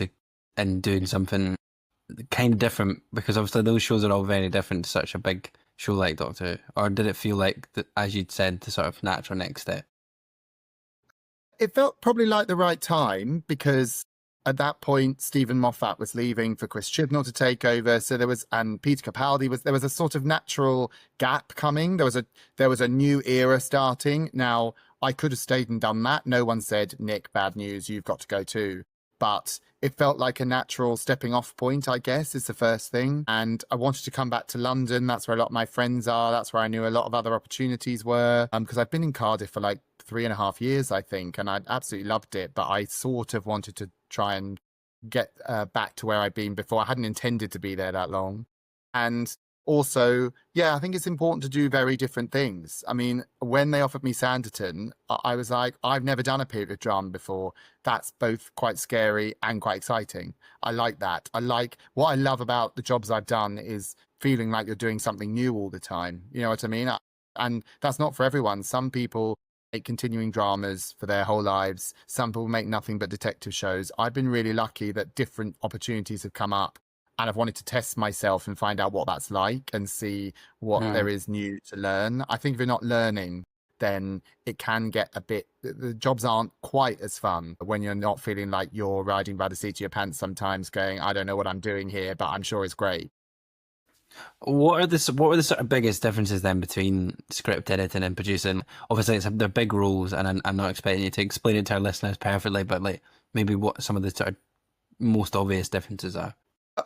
and doing something kind of different? Because obviously those shows are all very different to such a big show like Doctor Who. Or did it feel like, as you'd said, the sort of natural next step? It felt probably like the right time, because at that point, Stephen Moffat was leaving for Chris Chibnall to take over. So and Peter Capaldi there was a sort of natural gap coming. There was a new era starting. Now, I could have stayed and done that. No one said, Nick, bad news, you've got to go too. But it felt like a natural stepping off point, I guess, is the first thing. And I wanted to come back to London. That's where a lot of my friends are. That's where I knew a lot of other opportunities were. Because I've been in Cardiff for like 3.5 years, I think, and I absolutely loved it. But I sort of wanted to try and get back to where I'd been before. I hadn't intended to be there that long. And also, yeah, I think it's important to do very different things. I mean, when they offered me Sanditon, I was like, I've never done a period drama before. That's both quite scary and quite exciting. I like that. What I love about the jobs I've done is feeling like you're doing something new all the time. You know what I mean? And that's not for everyone. Some people make continuing dramas for their whole lives. Some people make nothing but detective shows. I've been really lucky that different opportunities have come up, and I've wanted to test myself and find out what that's like and see what there is new to learn. I think if you're not learning, then it can get a bit, the jobs aren't quite as fun when you're not feeling like you're riding by the seat of your pants sometimes, going, I don't know what I'm doing here, but I'm sure it's great. What were the sort of biggest differences then between script editing and producing? Obviously, they're big roles, and I'm not expecting you to explain it to our listeners perfectly, but like maybe what some of the sort of most obvious differences are.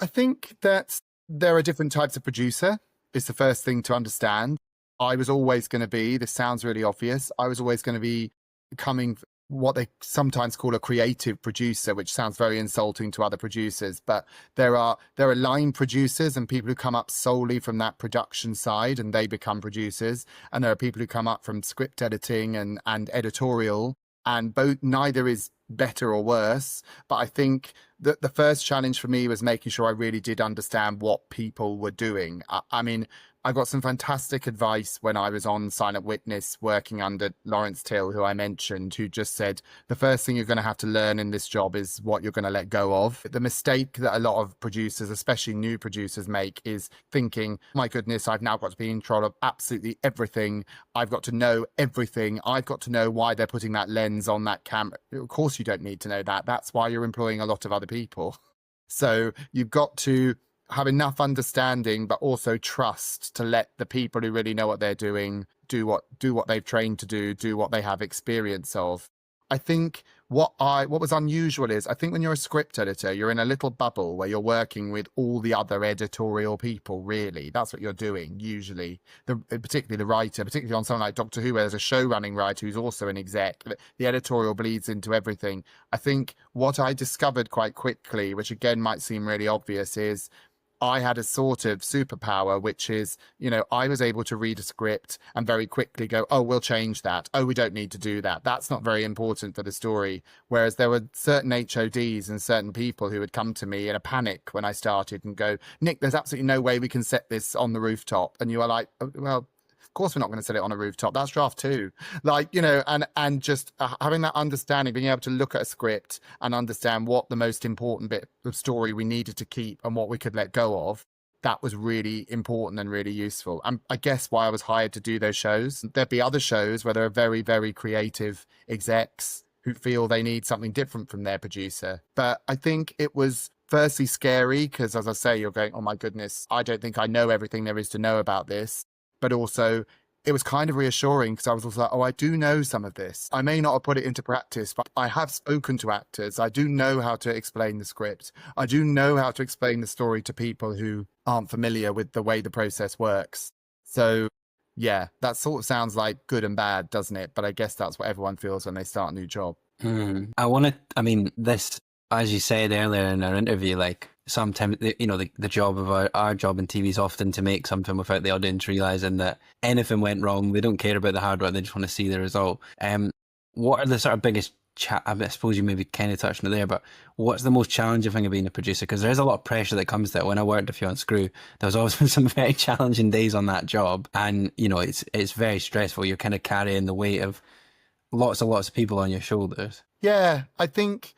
I think that there are different types of producer, is the first thing to understand. I was always going to be, this sounds really obvious, I was always going to be becoming what they sometimes call a creative producer, which sounds very insulting to other producers, but there are line producers and people who come up solely from that production side and they become producers, and there are people who come up from script editing and editorial, and neither is better or worse. But I think that the first challenge for me was making sure I really did understand what people were doing. I mean, I got some fantastic advice when I was on Silent Witness working under Lawrence Till, who I mentioned, who just said, the first thing you're going to have to learn in this job is what you're going to let go of. The mistake that a lot of producers, especially new producers, make is thinking, my goodness, I've now got to be in control of absolutely everything. I've got to know everything. I've got to know why they're putting that lens on that camera. Of course, you don't need to know that. That's why you're employing a lot of other people. So you've got to have enough understanding, but also trust to let the people who really know what they're doing do what they've trained to do what they have experience of. I think what was unusual is, I think when you're a script editor, you're in a little bubble where you're working with all the other editorial people, really. That's what you're doing, usually. Particularly the writer, particularly on something like Doctor Who, where there's a show-running writer who's also an exec. The editorial bleeds into everything. I think what I discovered quite quickly, which again might seem really obvious, is I had a sort of superpower, which is, I was able to read a script and very quickly go, oh, we'll change that. Oh, we don't need to do that. That's not very important for the story. Whereas there were certain HODs and certain people who would come to me in a panic when I started and go, Nick, there's absolutely no way we can set this on the rooftop. And you are like, oh, well, of course we're not going to set it on a rooftop. That's draft 2. And just having that understanding, being able to look at a script and understand what the most important bit of story we needed to keep and what we could let go of, that was really important and really useful. And I guess why I was hired to do those shows. There'd be other shows where there are very, very creative execs who feel they need something different from their producer. But I think it was firstly scary because, as I say, you're going, oh my goodness, I don't think I know everything there is to know about this. But also, it was kind of reassuring because I was also like, oh, I do know some of this. I may not have put it into practice, but I have spoken to actors. I do know how to explain the script. I do know how to explain the story to people who aren't familiar with the way the process works. So, yeah, that sort of sounds like good and bad, doesn't it? But I guess that's what everyone feels when they start a new job. This, as you said earlier in our interview, like sometimes, the job of our job in TV is often to make something without the audience realising that anything went wrong. They don't care about the hard work, they just want to see the result. What are the sort of biggest, I suppose you maybe kind of touched on it there, but what's the most challenging thing of being a producer? Because there's a lot of pressure that comes to it. When I worked with you on Screw, there was always been some very challenging days on that job. And, it's very stressful. You're kind of carrying the weight of lots of people on your shoulders. Yeah, I think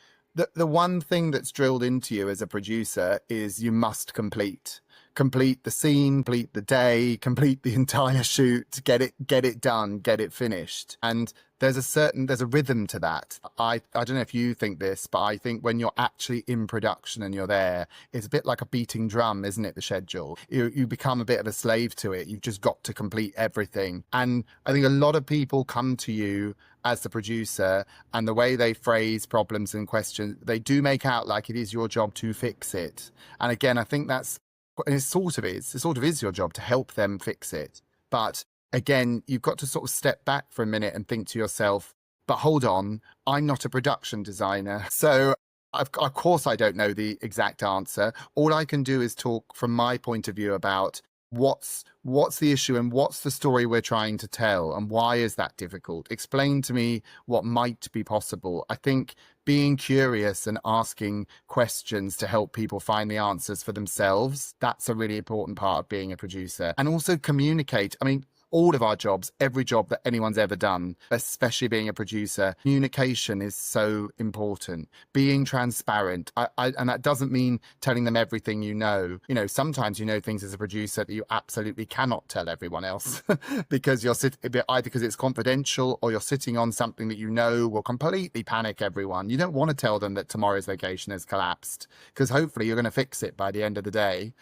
the one thing that's drilled into you as a producer is you must complete the scene, complete the day, complete the entire shoot, get it done, get it finished. And there's a rhythm to that. I don't know if you think this, but I think when you're actually in production and you're there, it's a bit like a beating drum, isn't it? The schedule. You become a bit of a slave to it. You've just got to complete everything. And I think a lot of people come to you as the producer, and the way they phrase problems and questions, they do make out like it is your job to fix it. And again, I think it sort of is your job to help them fix it. But again, you've got to sort of step back for a minute and think to yourself, but hold on, I'm not a production designer. So of course I don't know the exact answer. All I can do is talk from my point of view about what's the issue and what's the story we're trying to tell and why is that difficult? Explain to me what might be possible. I think being curious and asking questions to help people find the answers for themselves, that's a really important part of being a producer. And also communicate. I mean, all of our jobs, every job that anyone's ever done, especially being a producer, communication is so important. Being transparent. And that doesn't mean telling them everything you know. You know, sometimes you know things as a producer that you absolutely cannot tell everyone else because you're either because it's confidential or you're sitting on something that you know will completely panic everyone. You don't want to tell them that tomorrow's location has collapsed because hopefully you're going to fix it by the end of the day.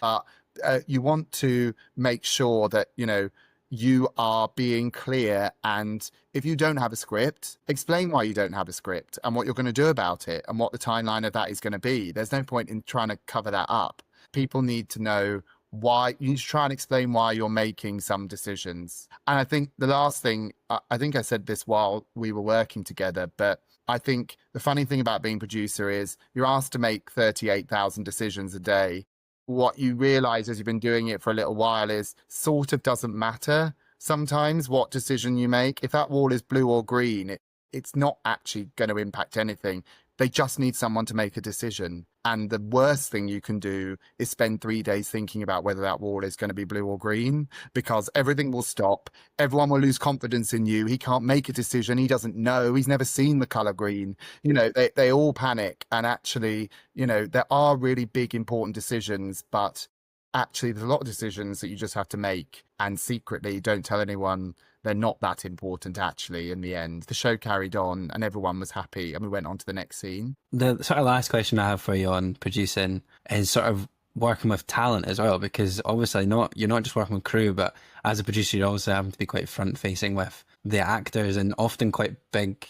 You want to make sure that, you know, you are being clear, and if you don't have a script, explain why you don't have a script and what you're going to do about it and what the timeline of that is going to be. There's no point in trying to cover that up. People need to know why. You need to try and explain why you're making some decisions. And I think the last thing, I think I said this while we were working together, but I think the funny thing about being producer is you're asked to make 38,000 decisions a day. What you realize as you've been doing it for a little while is sort of doesn't matter sometimes what decision you make. If that wall is blue or green, it's not actually going to impact anything. They just need someone to make a decision. And the worst thing you can do is spend 3 days thinking about whether that wall is going to be blue or green, because everything will stop. Everyone will lose confidence in you. He can't make a decision. He doesn't know. He's never seen the color green. You know, they all panic. And actually, you know, there are really big, important decisions, but actually there's a lot of decisions that you just have to make and secretly don't tell anyone. They're not that important, actually, in the end. The show carried on and everyone was happy and we went on to the next scene. The sort of last question I have for you on producing is sort of working with talent as well, because obviously you're not just working with crew, but as a producer, you're also having to be quite front-facing with the actors and often quite big,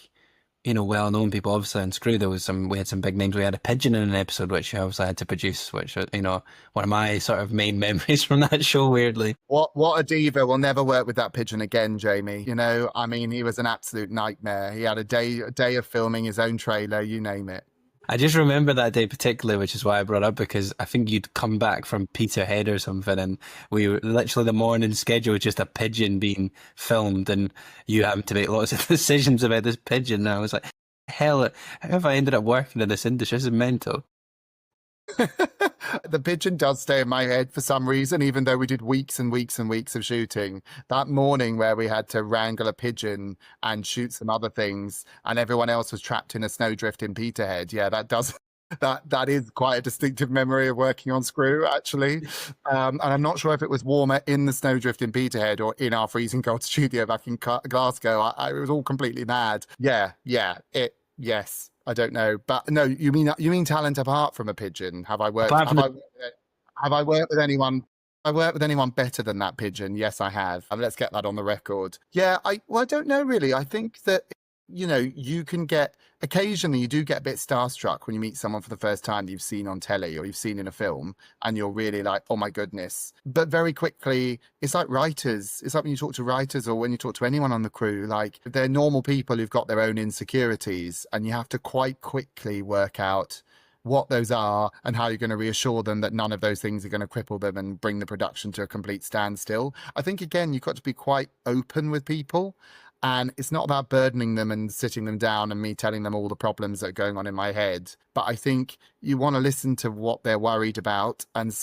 you know, well-known people. Obviously on Screw, we had some big names. We had a pigeon in an episode, which I obviously had to produce, which, you know, one of my sort of main memories from that show, weirdly. What a diva. We'll never work with that pigeon again, Jamie. You know, I mean, he was an absolute nightmare. He had a day of filming his own trailer, you name it. I just remember that day particularly, which is why I brought it up, because I think you'd come back from Peterhead or something, and we were literally the morning schedule was just a pigeon being filmed, and you having to make lots of decisions about this pigeon. And I was like, hell, how have I ended up working in this industry? This is mental. The pigeon does stay in my head for some reason, even though we did weeks and weeks and weeks of shooting. That morning where we had to wrangle a pigeon and shoot some other things and everyone else was trapped in a snowdrift in Peterhead. Yeah, that is quite a distinctive memory of working on Screw, actually. And I'm not sure if it was warmer in the snowdrift in Peterhead or in our freezing cold studio back in Glasgow. It was all completely mad. Yes. I don't know, but no. You mean talent apart from a pigeon? Have I worked with anyone? I worked with anyone better than that pigeon? Yes, I have. Let's get that on the record. Yeah, I don't know really. I think that, you know, occasionally you do get a bit starstruck when you meet someone for the first time that you've seen on telly or you've seen in a film, and you're really like, oh my goodness. But very quickly, it's like writers. It's like when you talk to writers or when you talk to anyone on the crew, like they're normal people who've got their own insecurities, and you have to quite quickly work out what those are and how you're going to reassure them that none of those things are going to cripple them and bring the production to a complete standstill. I think, again, you've got to be quite open with people. And it's not about burdening them and sitting them down and me telling them all the problems that are going on in my head. But I think you want to listen to what they're worried about and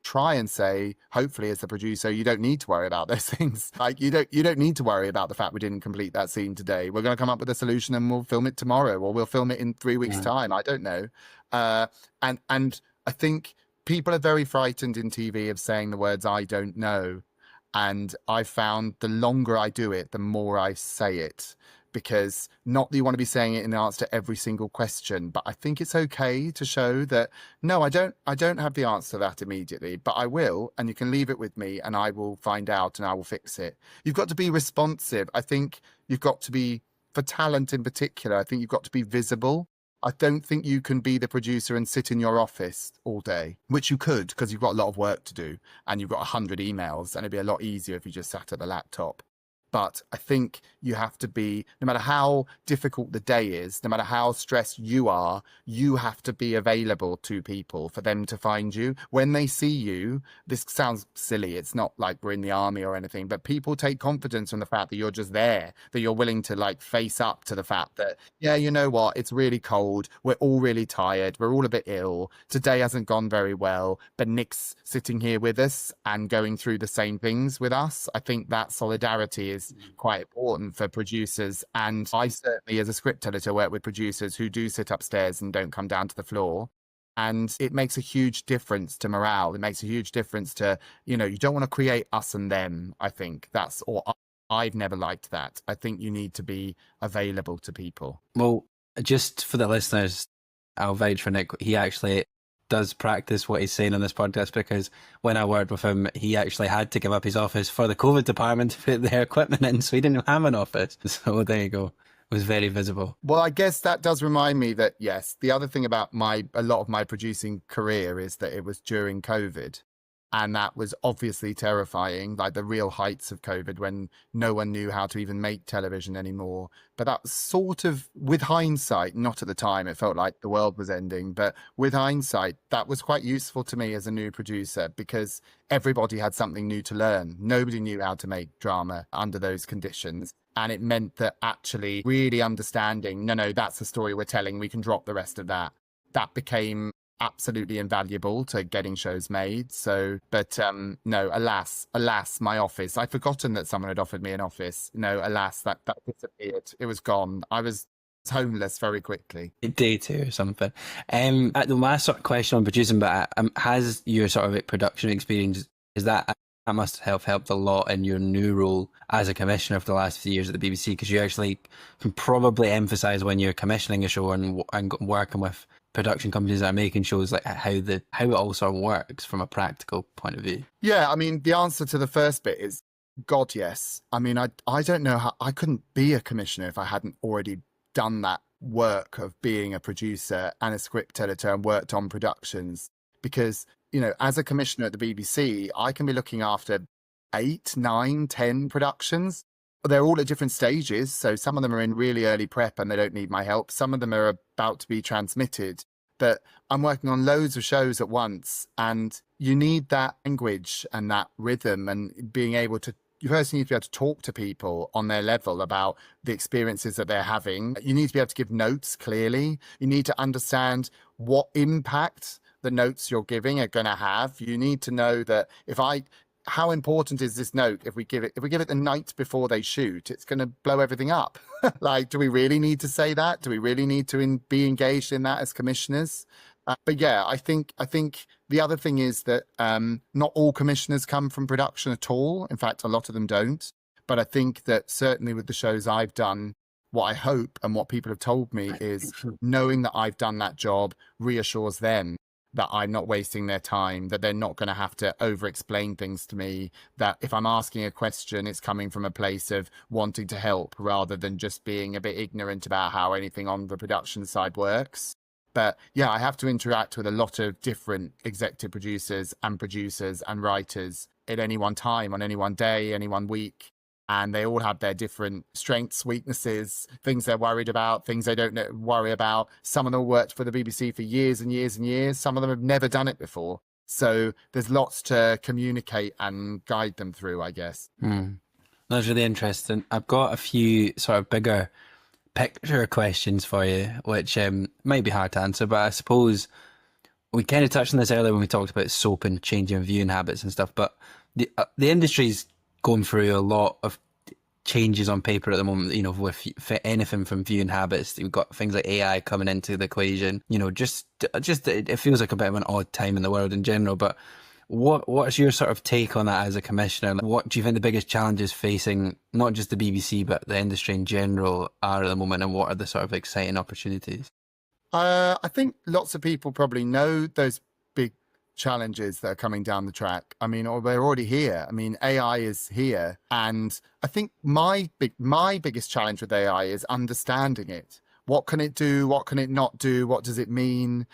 try and say, hopefully as the producer, you don't need to worry about those things. Like you don't need to worry about the fact we didn't complete that scene today. We're going to come up with a solution and we'll film it tomorrow, or we'll film it in 3 weeks' time. I don't know. And I think people are very frightened in TV of saying the words, I don't know. And I found the longer I do it, the more I say it, because not that you want to be saying it in answer to every single question, but I think it's okay to show that, no, I don't have the answer to that immediately, but I will, and you can leave it with me and I will find out and I will fix it. You've got to be responsive. I think you've got to be, for talent in particular, I think you've got to be visible. I don't think you can be the producer and sit in your office all day, which you could because you've got a lot of work to do and you've got 100 emails, and it'd be a lot easier if you just sat at the laptop. But I think you have to be, no matter how difficult the day is, no matter how stressed you are, you have to be available to people for them to find you. When they see you, this sounds silly. It's not like we're in the army or anything, but people take confidence from the fact that you're just there, that you're willing to like face up to the fact that, yeah, you know what? It's really cold. We're all really tired. We're all a bit ill. Today hasn't gone very well, but Nick's sitting here with us and going through the same things with us. I think that solidarity is quite important for producers. And I certainly, as a script editor, work with producers who do sit upstairs and don't come down to the floor. And it makes a huge difference to morale. It makes a huge difference to, you don't want to create us and them. I think I've never liked that. I think you need to be available to people. Well, just for the listeners, I'll vouch for Nick. He actually does practice what he's saying on this podcast, because when I worked with him, he actually had to give up his office for the COVID department to put their equipment in, so he didn't have an office. So there you go. It was very visible. Well, I guess that does remind me that, yes, the other thing about a lot of my producing career is that it was during COVID. And that was obviously terrifying, like the real heights of COVID when no one knew how to even make television anymore. But that was sort of, with hindsight, not at the time, it felt like the world was ending. But with hindsight, that was quite useful to me as a new producer, because everybody had something new to learn. Nobody knew how to make drama under those conditions. And it meant that actually really understanding, no, that's the story we're telling. We can drop the rest of that. That became absolutely invaluable to getting shows made. So, but no, alas, my office. I'd forgotten that someone had offered me an office. No, alas, that disappeared. It was gone. I was homeless very quickly. Day two or something. The last sort of question on producing, but has your sort of production experience, is that must have helped a lot in your new role as a commissioner for the last few years at the BBC, because you actually can probably emphasise when you're commissioning a show and working with production companies that are making shows, like how it all sort of works from a practical point of view. Yeah, I mean, the answer to the first bit is God, yes. I mean, I don't know how I couldn't be a commissioner if I hadn't already done that work of being a producer and a script editor and worked on productions, because as a commissioner at the BBC, I can be looking after 8, 9, 10 productions. They're all at different stages. So some of them are in really early prep and they don't need my help. Some of them are about to be transmitted. But I'm working on loads of shows at once, and you need that language and that rhythm and being able to, you first need to be able to talk to people on their level about the experiences that they're having. You need to be able to give notes clearly. You need to understand what impact the notes you're giving are going to have. You need to know that how important is this note if we give it the night before they shoot, it's going to blow everything up. Like, do we really need to say that? Do we really need to be engaged in that as commissioners? But yeah, I think the other thing is that not all commissioners come from production at all. In fact, a lot of them don't. But I think that certainly with the shows I've done, what I hope and what people have told me is knowing that I've done that job reassures them that I'm not wasting their time, that they're not going to have to over-explain things to me, that if I'm asking a question, it's coming from a place of wanting to help rather than just being a bit ignorant about how anything on the production side works. But yeah, I have to interact with a lot of different executive producers and writers at any one time, on any one day, any one week. And they all have their different strengths, weaknesses, things they're worried about, things they don't worry about. Some of them worked for the BBC for years and years and years. Some of them have never done it before. So there's lots to communicate and guide them through, I guess. That's really interesting. I've got a few sort of bigger picture questions for you, which might be hard to answer, but I suppose we kind of touched on this earlier when we talked about soap and changing viewing habits and stuff, but the industry's going through a lot of changes on paper at the moment, with anything from viewing habits. We've got things like AI coming into the equation, just it feels like a bit of an odd time in the world in general. But what's your sort of take on that as a commissioner? What do you think the biggest challenges facing not just the BBC but the industry in general are at the moment, and what are the sort of exciting opportunities? I think lots of people probably know those big challenges that are coming down the track. I mean, or they're already here. I mean, AI is here. And I think my biggest challenge with AI is understanding it. What can it do? What can it not do? What does it mean?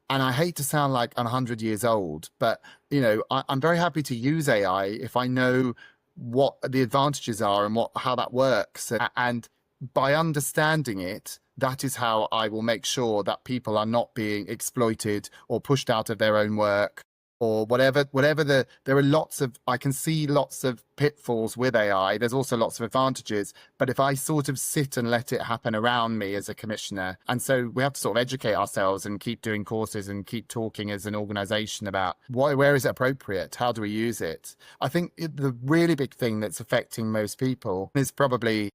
And I hate to sound like I'm 100 years old, but I'm very happy to use AI if I know what the advantages are and how that works. And by understanding it, that is how I will make sure that people are not being exploited or pushed out of their own work or whatever there are I can see lots of pitfalls with AI. There's also lots of advantages, but if I sort of sit and let it happen around me as a commissioner, and so we have to sort of educate ourselves and keep doing courses and keep talking as an organization about where is it appropriate, how do we use it. I think the really big thing that's affecting most people is probably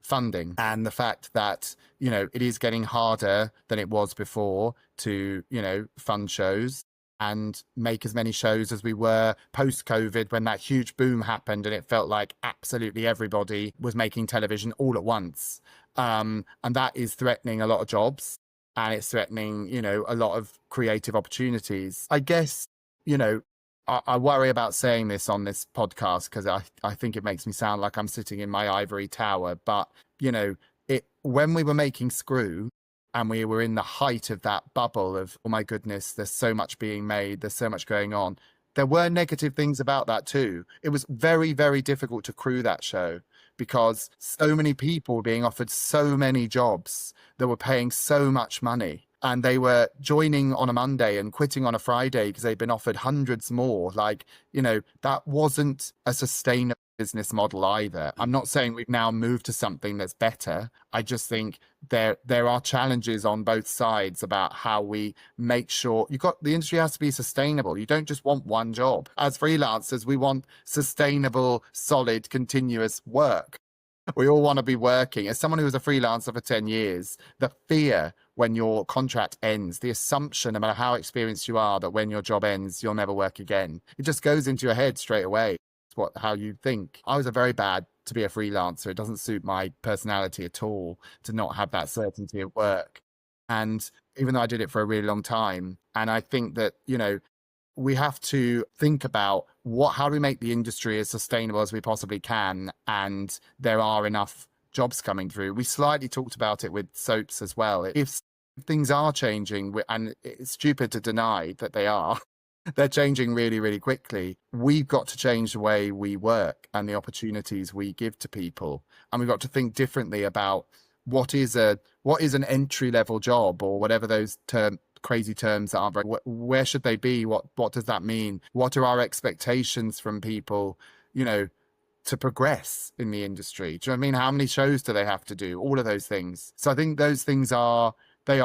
funding, and the fact that, you know, it is getting harder than it was before to, you know, fund shows and make as many shows as we were post-COVID, when that huge boom happened and it felt like absolutely everybody was making television all at once. And that is threatening a lot of jobs, and it's threatening, you know, a lot of creative opportunities. I guess, you know, I worry about saying this on this podcast because I think it makes me sound like I'm sitting in my ivory tower. But, you know, when we were making Screw, and we were in the height of that bubble of, oh my goodness, there's so much being made, there's so much going on, there were negative things about that too. It was very, very difficult to crew that show because so many people were being offered so many jobs that were paying so much money. And they were joining on a Monday and quitting on a Friday because they'd been offered hundreds more. Like, you know, that wasn't a sustainable business model either. I'm not saying we've now moved to something that's better. I just think there are challenges on both sides about how we make sure the industry has to be sustainable. You don't just want one job. As freelancers, we want sustainable, solid, continuous work. We all want to be working. As someone who was a freelancer for 10 years, the fear when your contract ends, the assumption, no matter how experienced you are, that when your job ends, you'll never work again, it just goes into your head straight away. It's how you think. I was very bad to be a freelancer. It doesn't suit my personality at all to not have that certainty of work. And even though I did it for a really long time, and I think that, you know, we have to think about how do we make the industry as sustainable as we possibly can, and there are enough jobs coming through. We slightly talked about it with soaps as well. If things are changing, and it's stupid to deny that they are, they're changing really, really quickly. We've got to change the way we work and the opportunities we give to people. And we've got to think differently about what is an entry-level job, or whatever those crazy terms are. Where should they be? What does that mean? What are our expectations from people, you know, to progress in the industry? Do you know what I mean? How many shows do they have to do? All of those things. So I think those things are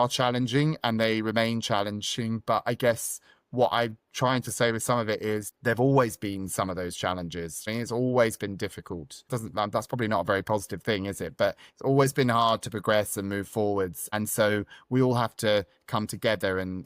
challenging, and they remain challenging. But I guess what I'm trying to say with some of it is there've always been some of those challenges. I mean, it's always been difficult. That's probably not a very positive thing, is it? But it's always been hard to progress and move forwards. And so we all have to come together and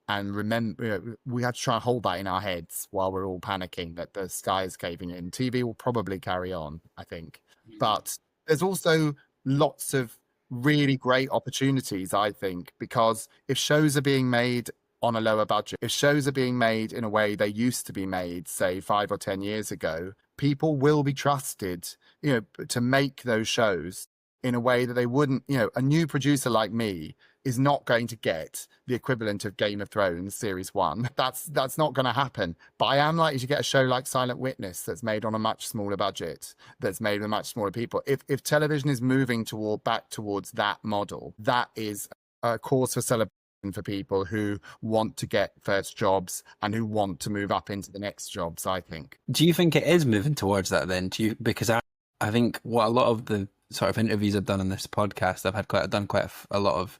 remember, you know, we have to try and hold that in our heads while we're all panicking that the sky is caving in. TV will probably carry on, I think. But there's also lots of really great opportunities, I think, because if shows are being made on a lower budget, if shows are being made in a way they used to be made, say 5 or 10 years ago, people will be trusted, you know, to make those shows in a way that they wouldn't. You know, a new producer like me is not going to get the equivalent of Game of Thrones series 1. That's not going to happen. But I am likely to get a show like Silent Witness that's made on a much smaller budget, that's made with much smaller people. If television is moving back towards that model, that is a cause for celebration for people who want to get first jobs and who want to move up into the next jobs, I think. Do you think it is moving towards that then? Because I think what a lot of the sort of interviews I've done on this podcast, I've done quite a lot of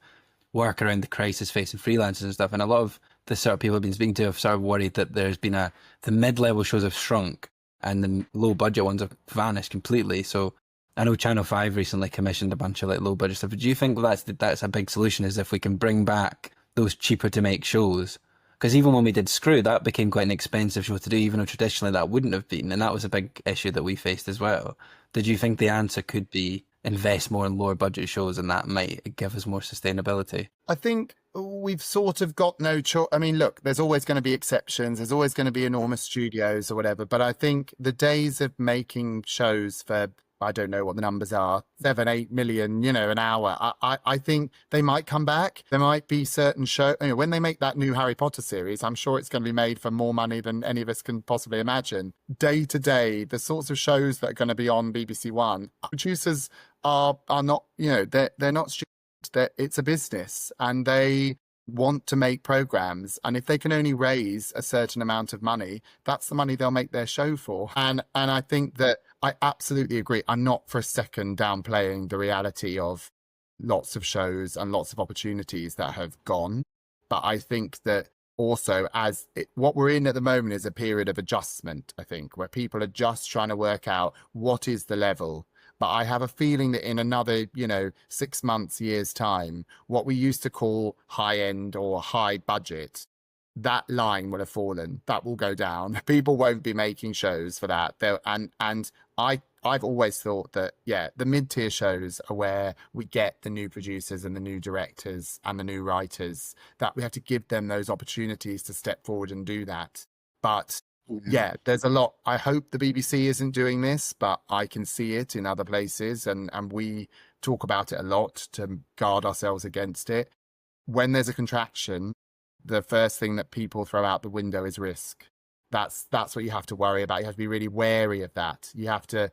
work around the crisis facing freelancers and stuff, and a lot of the sort of people I've been speaking to have sort of worried that there's been the mid-level shows have shrunk and the low budget ones have vanished completely. So I know Channel 5 recently commissioned a bunch of like low budget stuff. But do you think that's a big solution, is if we can bring back those cheaper to make shows? Because even when we did Screw, that became quite an expensive show to do, even though traditionally that wouldn't have been. And that was a big issue that we faced as well. Did you think the answer could be invest more in lower budget shows, and that might give us more sustainability? I think we've sort of got no choice. I mean, look, there's always going to be exceptions. There's always going to be enormous studios or whatever. But I think the days of making shows for I don't know what the numbers are, 7-8 million, an hour. I think they might come back. There might be certain show, when they make that new Harry Potter series, I'm sure it's going to be made for more money than any of us can possibly imagine. Day to day, the sorts of shows that are going to be on BBC One, producers are not, they're not stupid. It's a business, and they want to make programs, and if they can only raise a certain amount of money, that's the money they'll make their show for. And I think that I absolutely agree. I'm not for a second downplaying the reality of lots of shows and lots of opportunities that have gone, but I think that also what we're in at the moment is a period of adjustment, I think, where people are just trying to work out what is the level. But I have a feeling that in another, 6 months, years time, what we used to call high end or high budget, that line will have fallen. That will go down. People won't be making shows for that. And I've always thought that, the mid-tier shows are where we get the new producers and the new directors and the new writers, that we have to give them those opportunities to step forward and do that. But there's a lot. I hope the BBC isn't doing this, but I can see it in other places, and we talk about it a lot to guard ourselves against it. When there's a contraction, the first thing that people throw out the window is risk. That's what you have to worry about. You have to be really wary of that. You have to,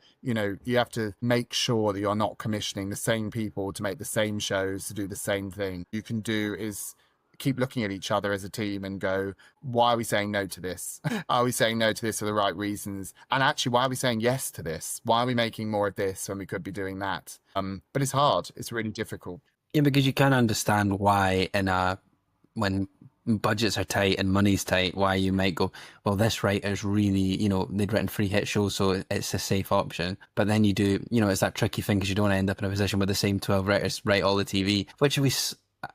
make sure that you're not commissioning the same people to make the same shows, to do the same thing. You can do is keep looking at each other as a team and go, why are we saying no to this? Are we saying no to this for the right reasons? And actually, why are we saying yes to this? Why are we making more of this when we could be doing that? But it's hard. It's really difficult. Yeah, because you can understand why when budgets are tight and money's tight, why you might go, well, this writer's really, they'd written 3 hit shows, so it's a safe option. But then you do, it's that tricky thing, because you don't want to end up in a position where the same 12 writers write all the TV, which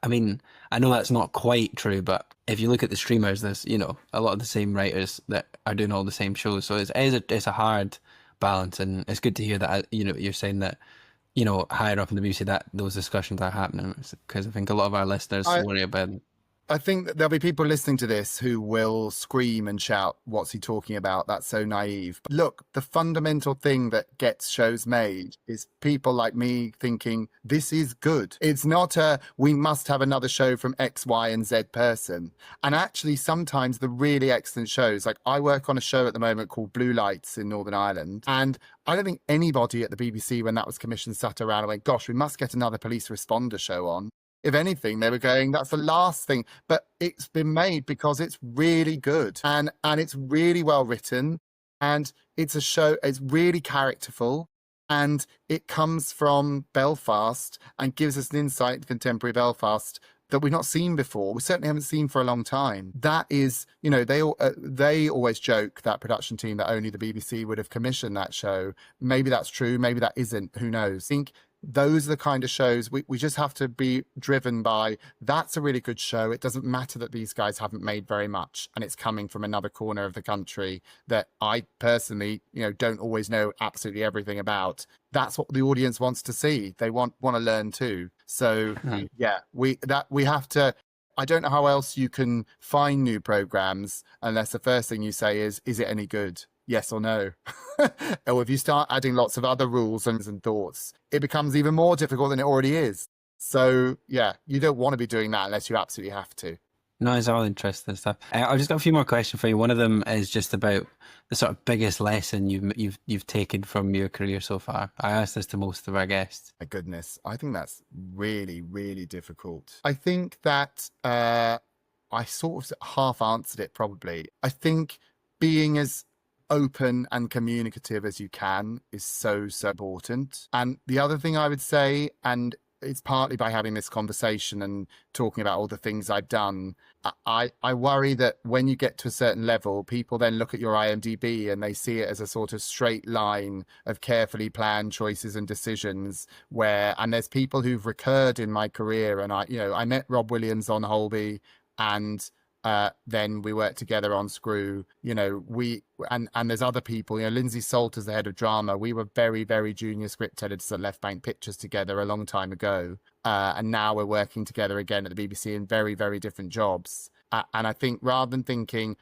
I know that's not quite true, but if you look at the streamers, there's, a lot of the same writers that are doing all the same shows. So it's a hard balance, and it's good to hear that, you're saying that, higher up in the BBC that those discussions are happening, because I think a lot of our listeners worry about it. I think that there'll be people listening to this who will scream and shout, what's he talking about? That's so naive. But look, the fundamental thing that gets shows made is people like me thinking, this is good. It's not we must have another show from X, Y, and Z person. And actually, sometimes the really excellent shows, like I work on a show at the moment called Blue Lights in Northern Ireland. And I don't think anybody at the BBC, when that was commissioned, sat around and went, gosh, we must get another police responder show on. If anything, they were going, that's the last thing. But it's been made because it's really good, and it's really well written, and it's a show, it's really characterful, and it comes from Belfast and gives us an insight into contemporary Belfast that we've not seen before. We certainly haven't seen for a long time. That is, they always joke, that production team, that only the BBC would have commissioned that show. Maybe that's true, maybe that isn't, who knows. I think those are the kind of shows we just have to be driven by. That's a really good show. It doesn't matter that these guys haven't made very much, and it's coming from another corner of the country that I personally, don't always know absolutely everything about. That's what the audience wants to see. They want to learn too. So we have to. I don't know how else you can find new programs unless the first thing you say is it any good? Yes or no? Or if you start adding lots of other rules and thoughts, it becomes even more difficult than it already is. So, you don't want to be doing that unless you absolutely have to. No, it's all interesting stuff. I've just got a few more questions for you. One of them is just about the sort of biggest lesson you've taken from your career so far. I asked this to most of our guests. My goodness, I think that's really, really difficult. I think that I sort of half answered it probably. I think being as open and communicative as you can is so important. And the other thing I would say, and it's partly by having this conversation and talking about all the things I've done, I worry that when you get to a certain level, people then look at your IMDb and they see it as a sort of straight line of carefully planned choices and decisions, and there's people who've recurred in my career. And I met Rob Williams on Holby, and then we worked together on Screw. And there's other people. Lindsay Salter's the head of drama. We were very, very junior script editors at Left Bank Pictures together a long time ago, and now we're working together again at the BBC in very, very different jobs. And I think rather than thinking,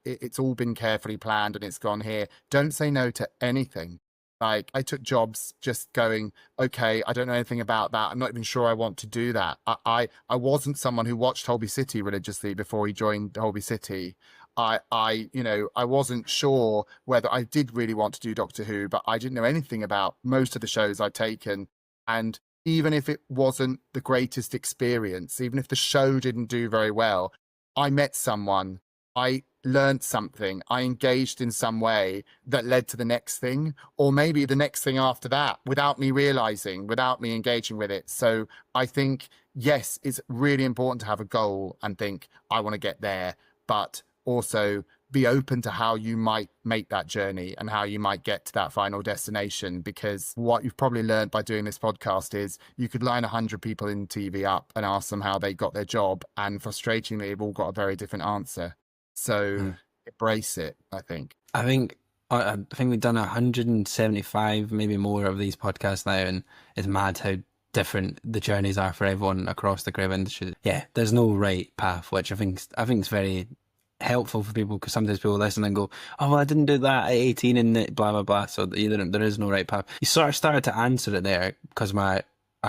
it's all been carefully planned and it's gone here, don't say no to anything. Like, I took jobs just going, okay, I don't know anything about that. I'm not even sure I want to do that. I wasn't someone who watched Holby City religiously before he joined Holby City. I wasn't sure whether I did really want to do Doctor Who, but I didn't know anything about most of the shows I'd taken. And even if it wasn't the greatest experience, even if the show didn't do very well, I met someone, I learned something, I engaged in some way that led to the next thing, or maybe the next thing after that, without me realizing, without me engaging with it. So I think, yes, it's really important to have a goal and think, I want to get there, but also be open to how you might make that journey and how you might get to that final destination. Because what you've probably learned by doing this podcast is you could line 100 people in TV up and ask them how they got their job, and frustratingly, they've all got a very different answer. So embrace it, I think. I think we've done 175, maybe more of these podcasts now, and it's mad how different the journeys are for everyone across the creative industry. Yeah, there's no right path, which I think is very helpful for people, because sometimes people listen and go, oh, well, I didn't do that at 18 and blah blah blah, so there is no right path. You sort of started to answer it there, because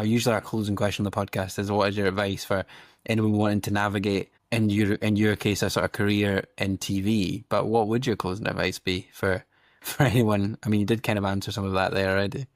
usually our closing question on the podcast is, what is your advice for anyone wanting to navigate, in your case, a sort of career in TV? But what would your closing advice be for anyone? I mean, you did kind of answer some of that there already.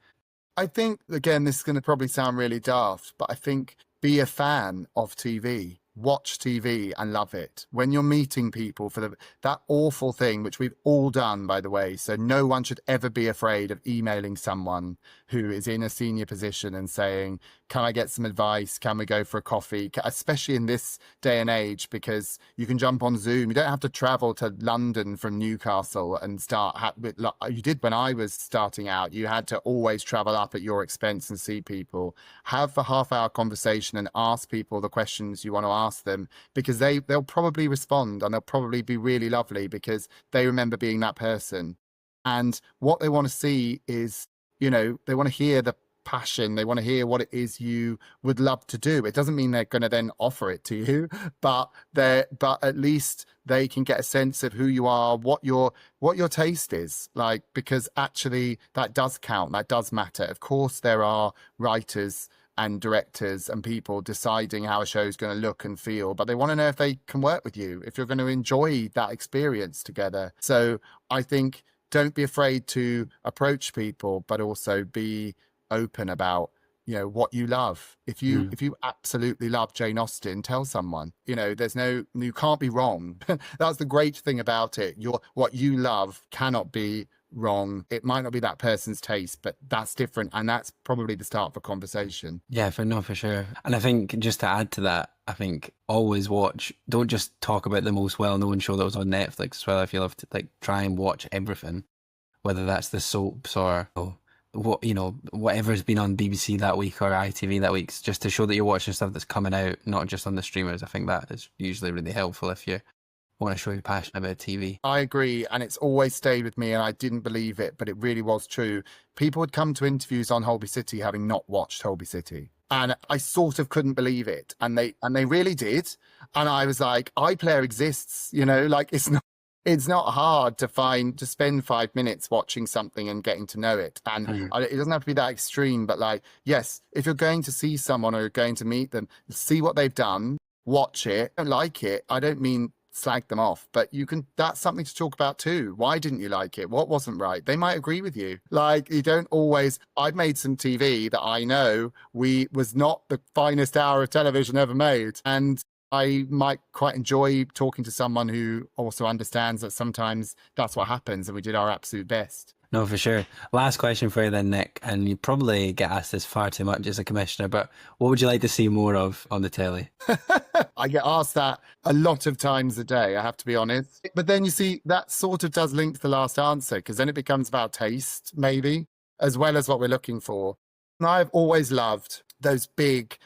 I think, again, this is going to probably sound really daft, but I think be a fan of TV. Watch TV and love it. When you're meeting people for that awful thing, which we've all done, by the way, so no one should ever be afraid of emailing someone who is in a senior position and saying, can I get some advice? Can we go for a coffee? Especially in this day and age, because you can jump on Zoom. You don't have to travel to London from Newcastle and start. You did when I was starting out. You had to always travel up at your expense and see people. Have a half-hour conversation and ask people the questions you want to ask them, because they'll probably respond, and they'll probably be really lovely because they remember being that person. And what they want to see is, they want to hear the passion. They want to hear what it is you would love to do. It doesn't mean they're going to then offer it to you, but at least they can get a sense of who you are, what your taste is like, because actually that does count. That does matter. Of course, there are writers and directors and people deciding how a show is going to look and feel, but they want to know if they can work with you, if you're going to enjoy that experience together. So I think don't be afraid to approach people, but also be open about, what you love. If you absolutely love Jane Austen, tell someone. You can't be wrong. That's the great thing about it. What you love cannot be wrong. It might not be that person's taste, but that's different, and that's probably the start of a conversation. Yeah, for sure. And I think, just to add to that, I think always don't just talk about the most well-known show that was on Netflix as well. If you love to try and watch everything, whether that's the soaps or whatever's been on BBC that week or ITV that week, just to show that you're watching stuff that's coming out, not just on the streamers. I think that is usually really helpful if you want to show you're passionate about TV. I agree, and it's always stayed with me, and I didn't believe it, but it really was true. People would come to interviews on Holby City having not watched Holby City, and I sort of couldn't believe it, and they really did. And I was like, iPlayer exists, it's not hard to spend 5 minutes watching something and getting to know it. And it doesn't have to be that extreme, but yes, if you're going to see someone or you're going to meet them, see what they've done, watch it. Don't like it, I don't mean slag them off, but that's something to talk about too. Why didn't you like it? What wasn't right? They might agree with you. You don't always. I've made some TV that I know was not the finest hour of television ever made, and I might quite enjoy talking to someone who also understands that sometimes that's what happens, and we did our absolute best. No, for sure. Last question for you then, Nick, and you probably get asked this far too much as a commissioner, but what would you like to see more of on the telly? I get asked that a lot of times a day, I have to be honest. But then you see, that sort of does link to the last answer, because then it becomes about taste, maybe, as well as what we're looking for. And I've always loved those big,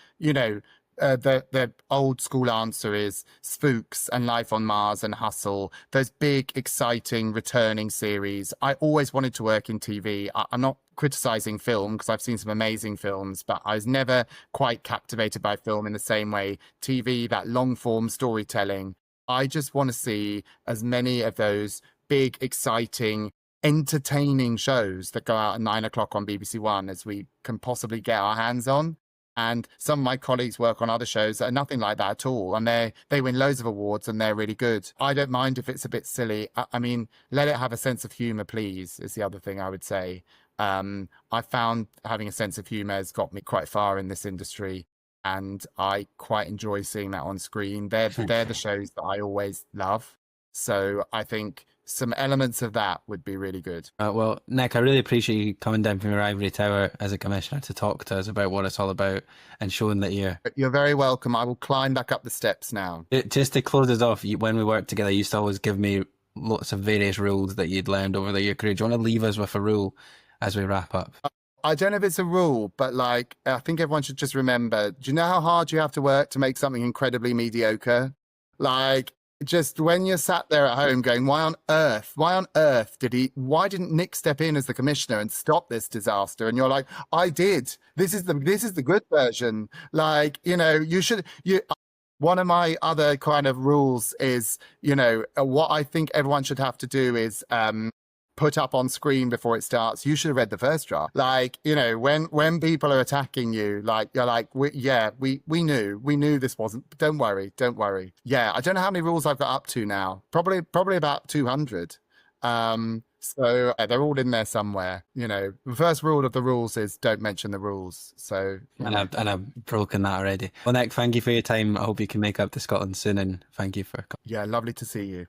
the old school answer is Spooks and Life on Mars and Hustle, those big, exciting, returning series. I always wanted to work in TV. I'm not criticizing film, because I've seen some amazing films, but I was never quite captivated by film in the same way. TV, that long form storytelling. I just want to see as many of those big, exciting, entertaining shows that go out at 9 o'clock on BBC One as we can possibly get our hands on. And some of my colleagues work on other shows that are nothing like that at all. And they win loads of awards and they're really good. I don't mind if it's a bit silly. I mean, let it have a sense of humour, please, is the other thing I would say. I found having a sense of humour has got me quite far in this industry. And I quite enjoy seeing that on screen. They're the shows that I always love. So I think some elements of that would be really good. Well, Nick, I really appreciate you coming down from your ivory tower as a commissioner to talk to us about what it's all about and showing that You're very welcome. I will climb back up the steps now. Just to close us off, when we worked together, you used to always give me lots of various rules that you'd learned over your career. Do you want to leave us with a rule as we wrap up? I don't know if it's a rule, but like, I think everyone should just remember, do you know how hard you have to work to make something incredibly mediocre? Like, just when you're sat there at home going, why on earth why didn't Nick step in as the commissioner and stop this disaster? And you're like, I did. This is the good version. Like, one of my other kind of rules is, what I think everyone should have to do is, put up on screen before it starts. You should have read the first draft. Like, when people are attacking you, like, you're like, we knew this wasn't, don't worry. Yeah. I don't know how many rules I've got up to now. Probably about 200. So they're all in there somewhere. The first rule of the rules is don't mention the rules. So, and I've broken that already. Well, Nick, thank you for your time. I hope you can make up to Scotland soon, and thank you for coming. Yeah, lovely to see you.